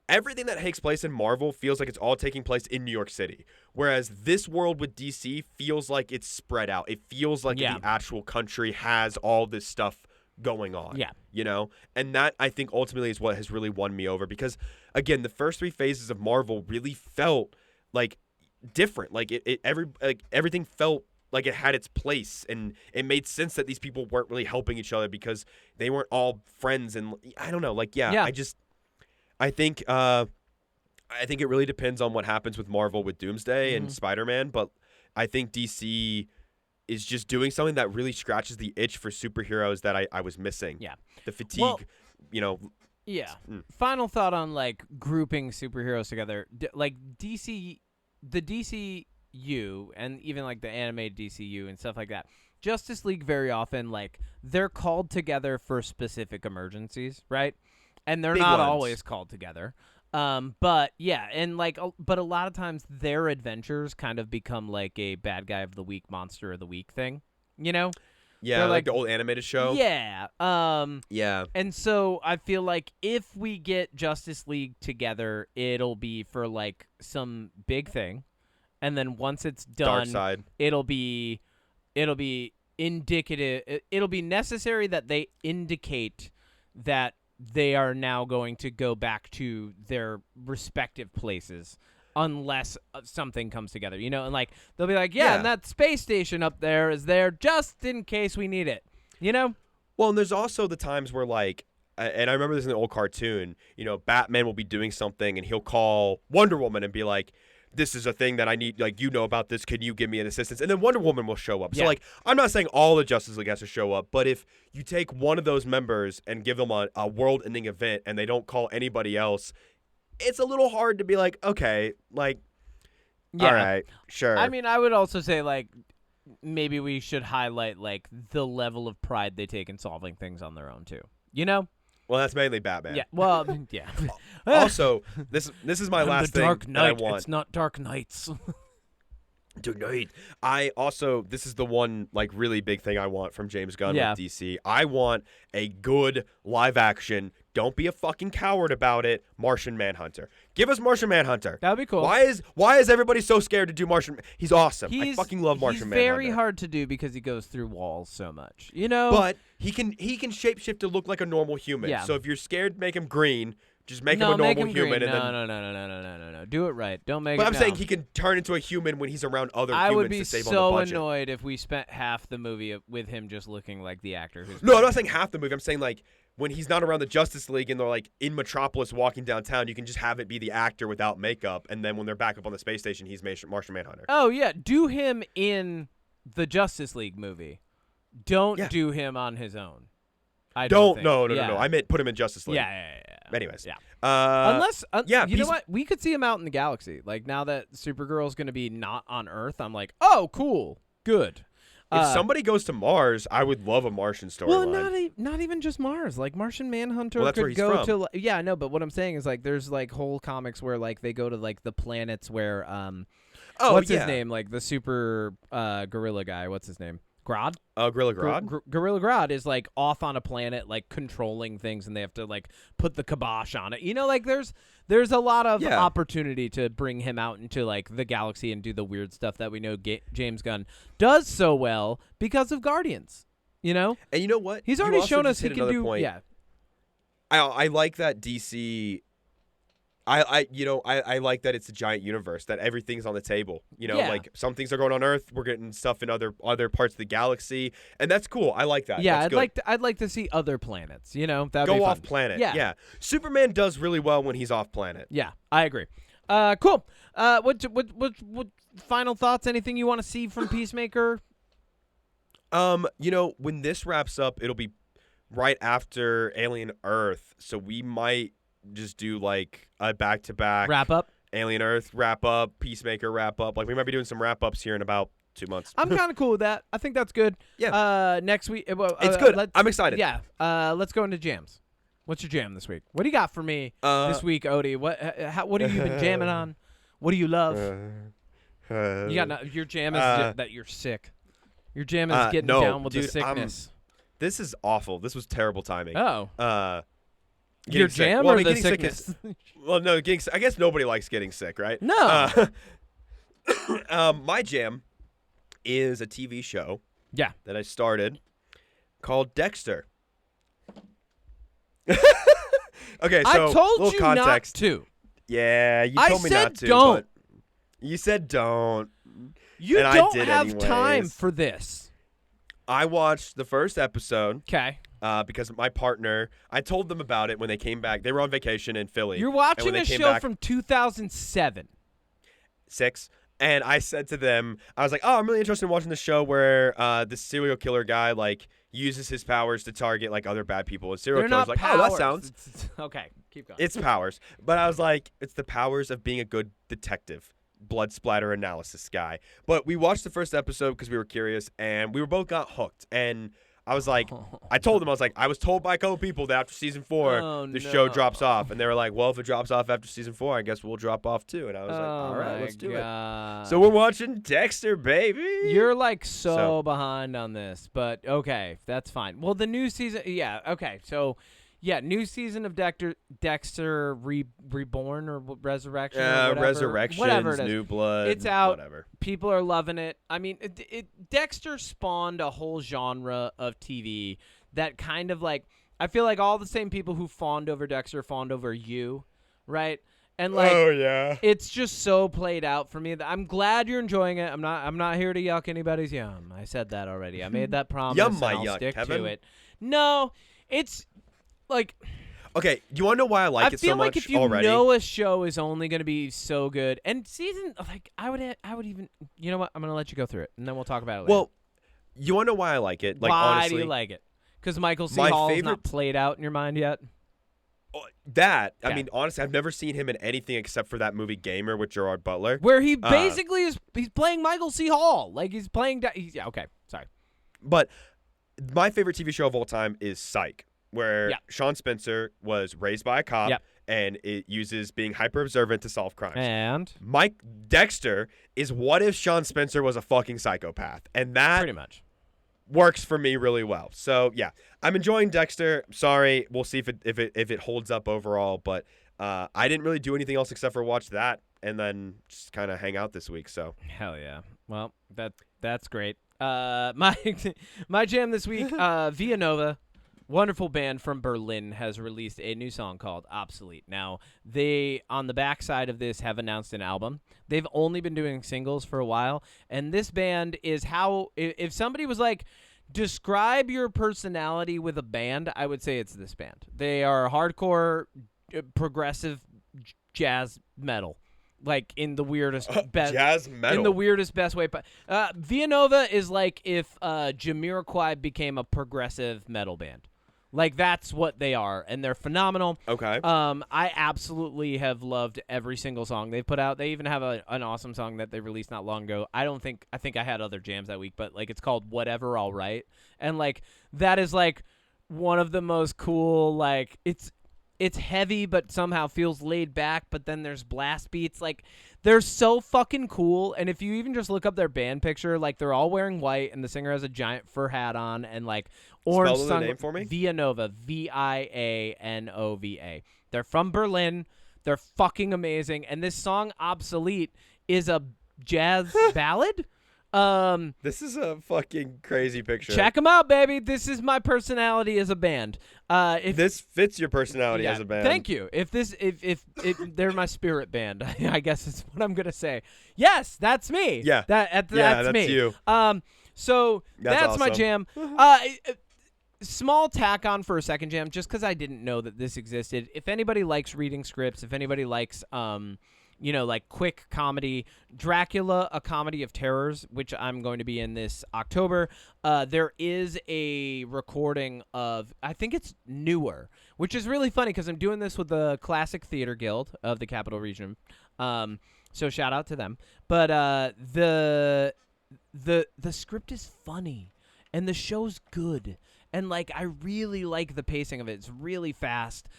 everything that takes place in Marvel feels like it's all taking place in New York City, whereas this world with DC feels like it's spread out. It feels like the actual country has all this stuff going on. Yeah. And that I think ultimately is what has really won me over, because again, the first 3 phases of Marvel really felt like different. Like everything felt like it had its place, and it made sense that these people weren't really helping each other because they weren't all friends. And I don't know, I think it really depends on what happens with Marvel with Doomsday and Spider-Man, but I think DC is just doing something that really scratches the itch for superheroes that I was missing. Yeah. The fatigue, Yeah. Final thought on, like, grouping superheroes together. Like, the DCU, and even, like, the animated DCU and stuff like that, Justice League very often, like, they're called together for specific emergencies, right? And they're Big not ones. always called together. But yeah, and like, but a lot of times their adventures kind of become like a bad guy of the week, monster of the week thing, Yeah, they're like the old animated show. Yeah. Yeah. And so I feel like if we get Justice League together, it'll be for like some big thing, and then once it's done, Darkseid. it'll be indicative. It'll be necessary that they indicate that they are now going to go back to their respective places unless something comes together, and like they'll be like, and that space station up there is there just in case we need it, Well, and there's also the times where, like, and I remember this in the old cartoon, Batman will be doing something and he'll call Wonder Woman and be like, this is a thing that I need, like, about this, can you give me an assistance? And then Wonder Woman will show up. So, like, I'm not saying all the Justice League has to show up, but if you take one of those members and give them a world-ending event and they don't call anybody else, it's a little hard to be like, okay, like, all right, sure. I mean, I would also say, like, maybe we should highlight, like, the level of pride they take in solving things on their own, too. Well, that's mainly Batman. Yeah, well, yeah. Also, this is my last thing Dark that Knight. I want. It's not Dark Knights. Tonight. This is the one, like, really big thing I want from James Gunn with DC. I want a good live action, don't be a fucking coward about it, Martian Manhunter. Give us Martian Manhunter. That'd be cool. Why is everybody so scared to do Martian? He's awesome. I fucking love Martian Manhunter. He's very hard to do because he goes through walls so much, But he can shapeshift to look like a normal human. Yeah. So if you're scared, make him green. Just make him a normal human. Green. And then No. Do it right. Don't make But it I'm saying he can turn into a human when he's around other I humans would be to save on so the budget. annoyed if we spent half the movie with him just looking like the actor who's No, I'm not saying half the movie. I'm saying, like, when he's not around the Justice League and they're, like, in Metropolis walking downtown, you can just have it be the actor without makeup, and then when they're back up on the space station, he's Martian Manhunter. Oh, yeah. Do him in the Justice League movie. Don't do him on his own. No. I meant put him in Justice League. Yeah. Anyways. Yeah. Unless, you know what? We could see him out in the galaxy. Like, now that Supergirl's going to be not on Earth, I'm like, oh, cool. Good. If somebody goes to Mars, I would love a Martian storyline. Well, not even just Mars. Like, Martian Manhunter Well, that's where could he's go from. to. Yeah, I know, but what I'm saying is, like, there's, like, whole comics where, like, they go to, like, the planets where, what's his name? Like, the super gorilla guy. What's his name? Grodd? Gorilla Grodd? Gorilla Grodd is, like, off on a planet, like, controlling things, and they have to, like, put the kibosh on it. Like, there's a lot of opportunity to bring him out into, like, the galaxy and do the weird stuff that we know James Gunn does so well because of Guardians, And you know what? He's already shown us he can do... Point. Yeah. I like that DC I like that it's a giant universe, that everything's on the table. Yeah. Like some things are going on Earth, we're getting stuff in other parts of the galaxy, and that's cool. I like that. Yeah, That's good. I'd like to see other planets. That'd Go be fun. off planet. Yeah. Superman does really well when he's off planet. Yeah, I agree. Cool. What final thoughts? Anything you want to see from Peacemaker? When this wraps up, it'll be right after Alien Earth, so we might just do like a back-to-back Wrap up. Alien Earth wrap up, Peacemaker wrap up. Like we might be doing some wrap ups here in about 2 months. I'm kind of cool with that. I think that's good. Yeah. Next week. It's good. I'm excited. Yeah. Let's go into jams. What's your jam this week? What do you got for me this week, Odie? What have you been jamming on? What do you love? You got your jam is that you're sick. Your jam is getting down with the sickness. This is awful. This was terrible timing. Oh. Your sick. jam Well, or I mean, the getting sick sickness? is, I guess nobody likes getting sick, right? No. My jam is a TV show. Yeah. That I started called Dexter. Okay, so I told little you context. not to. Yeah, you I told me said not to. don't. But you said don't. You and I don't did have anyways. time for this. I watched the first episode. Okay. Because my partner, I told them about it when they came back. They were on vacation in Philly. You're watching a show back, from 2007. 6. And I said to them, I was like, oh, I'm really interested in watching the show where this serial killer guy, like, uses his powers to target, like, other bad people. And serial They're killers not like, powers. oh, that sounds. Okay, keep going. It's powers. But I was like, it's the powers of being a good detective. Blood splatter analysis guy. But we watched the first episode because we were curious, and we were both got hooked. And I was like, I told them, I was like, I was told by a couple people that after season 4, the show drops off. And they were like, well, if it drops off after season 4, I guess we'll drop off too. And I was like, all right, let's do it. So we're watching Dexter, baby. You're like so behind on this, but okay, that's fine. Well, the new season, yeah, okay. So, yeah, new season of Dexter Reborn or Resurrection. Yeah, or whatever. Resurrections, Whatever it is. New Blood. It's out. Whatever. People are loving it. I mean, Dexter spawned a whole genre of TV that kind of like, I feel like all the same people who fawned over Dexter fawned over You, right? And like, oh yeah, it's just so played out for me. I'm glad you're enjoying it. I'm not here to yuck anybody's yum. I said that already. I made that promise. Yum my and I'll yuck, stick Kevin. to it. No, it's like. Okay, you want to know why I like it so much I feel like if you already? know a show is only going to be so good, and season like I would even, you know what? I'm going to let you go through it, and then we'll talk about it later. Well, you want to know why I like it? Like, why honestly, do you like it? Because Michael C. my Hall's favorite- not played out in your mind yet. That Okay. I mean, honestly, I've never seen him in anything except for that movie Gamer with Gerard Butler. Where he basically he's playing Michael C. Hall. Like he's playing yeah, okay. Sorry. But my favorite TV show of all time is Psych, where Sean Spencer was raised by a cop and it uses being hyper observant to solve crimes. And Mike Dexter is what if Sean Spencer was a fucking psychopath, and that pretty much works for me really well. So yeah, I'm enjoying Dexter. Sorry, we'll see if it holds up overall. But I didn't really do anything else except for watch that and then just kind of hang out this week. So hell yeah. Well, that's great. My jam this week, Via Nova, wonderful band from Berlin, has released a new song called Obsolete. Now, they, on the backside of this, have announced an album. They've only been doing singles for a while, and this band is how, if somebody was like, describe your personality with a band, I would say it's this band. They are hardcore, progressive jazz metal. Like in the weirdest best jazz metal. In the weirdest best way. But Via Nova is like if Jamiroquai became a progressive metal band. Like that's what they are, and they're phenomenal. Okay. I absolutely have loved every single song they've put out. They even have an awesome song that they released not long ago. I think I had other jams that week, but like it's called Whatever All Right, and like that is like one of the most cool. Like it's heavy, but somehow feels laid back, but then there's blast beats. Like, they're so fucking cool. And if you even just look up their band picture, like, they're all wearing white, and the singer has a giant fur hat on, and, like, orange Spell the name for me? Via Nova, Vianova. They're from Berlin. They're fucking amazing. And this song, Obsolete, is a jazz ballad. This is a fucking crazy picture. Check them out, baby. This is my personality as a band. If This fits your personality yeah, as a band. Thank you. If they're my spirit band, I guess is what I'm gonna say. Yes, that's me. Yeah. That's me. You. So that's my awesome. jam. Small tack on for a second jam, just because I didn't know that this existed. If anybody likes reading scripts, if anybody likes like quick comedy, Dracula, a comedy of terrors, which I'm going to be in this October. There is a recording of, I think it's newer, which is really funny because I'm doing this with the Classic Theater Guild of the Capital Region. So shout out to them. But the script is funny and the show's good. And like I really like the pacing of it. It's really fast.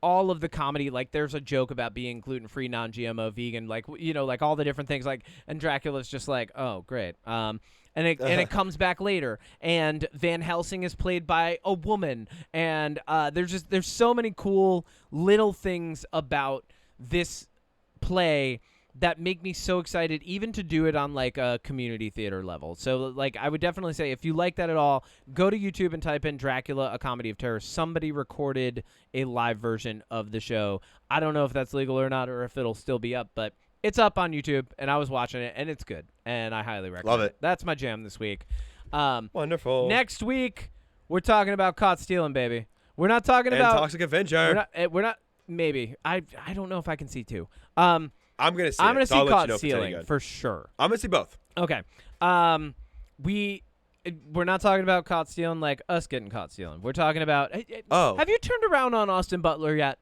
All of the comedy, like there's a joke about being gluten-free, non-GMO, vegan, like like all the different things, like, and Dracula's just like, oh great, and it comes back later, and Van Helsing is played by a woman, and there's so many cool little things about this play that make me so excited even to do it on like a community theater level. So like I would definitely say if you like that at all, go to YouTube and type in Dracula, a comedy of terror. Somebody recorded a live version of the show. I don't know if that's legal or not or if it'll still be up, but it's up on YouTube and I was watching it and it's good and I highly recommend Love it. That's my jam this week. Wonderful. Next week we're talking about Caught Stealing, baby. We're not talking and about Toxic Avenger. We're not maybe. I don't know if I can see two. I'm gonna see. I'm gonna it, so see I'll let Caught you know if it's any Stealing good. for sure. I'm gonna see both. Okay. We're not talking about Caught Stealing like us getting caught stealing. We're talking about. Oh. Have you turned around on Austin Butler yet?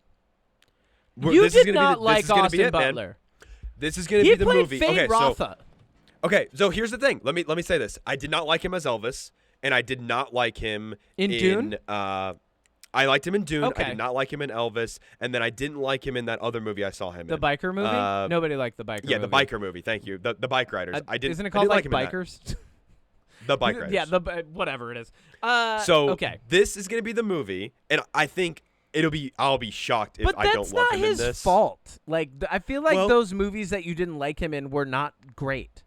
This is did gonna not be like this is gonna Austin be it, man. Butler. This is gonna He be the played movie. Fade Okay, Rotha. so here's the thing. Let me say this. I did not like him as Elvis, and I did not like him In Dune? I liked him in Dune. Okay. I did not like him in Elvis, and then I didn't like him in that other movie I saw him The in. biker movie? Nobody liked the biker movie. Yeah, the biker movie. Thank you. The bike riders. I didn't. Isn't it I called didn't like him in that. Bikers? The bike riders. Yeah, whatever it is. So okay. this is gonna be the movie, and I think I'll be shocked if But I that's don't love not him in his this. fault. Like I feel like Well- those movies that you didn't like him in were not great.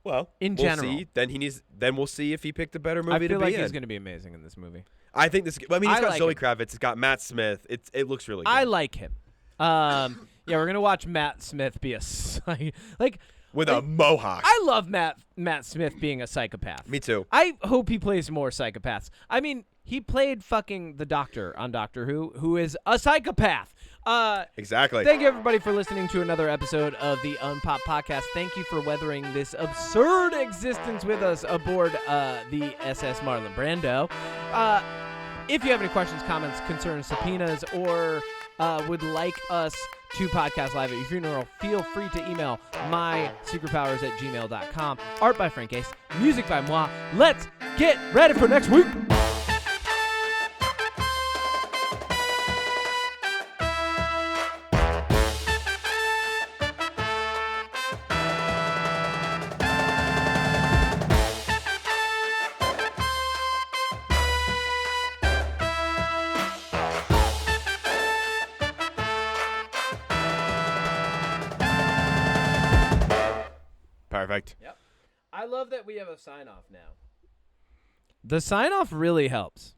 Well, In we'll general. see. Then we'll see if he picked a better movie I feel to like be he's in. going to be amazing in this movie. I think this. I mean, I he's got like Zoe him. Kravitz. It's got Matt Smith. It looks really good. I like him. Yeah, we're gonna watch Matt Smith be a like. With a mohawk. I love Matt Smith being a psychopath. Me too. I hope he plays more psychopaths. I mean, he played fucking the Doctor on Doctor Who is a psychopath. Exactly. Thank you, everybody, for listening to another episode of the UnPop Podcast. Thank you for weathering this absurd existence with us aboard the SS Marlon Brando. If you have any questions, comments, concerns, subpoenas, or would like us to podcast live at your funeral, feel free to email mysecretpoweris@gmail.com. Art by FrankAce, music by moi. Let's get ready for next week. Perfect. Yep. I love that we have a sign-off now. The sign-off really helps.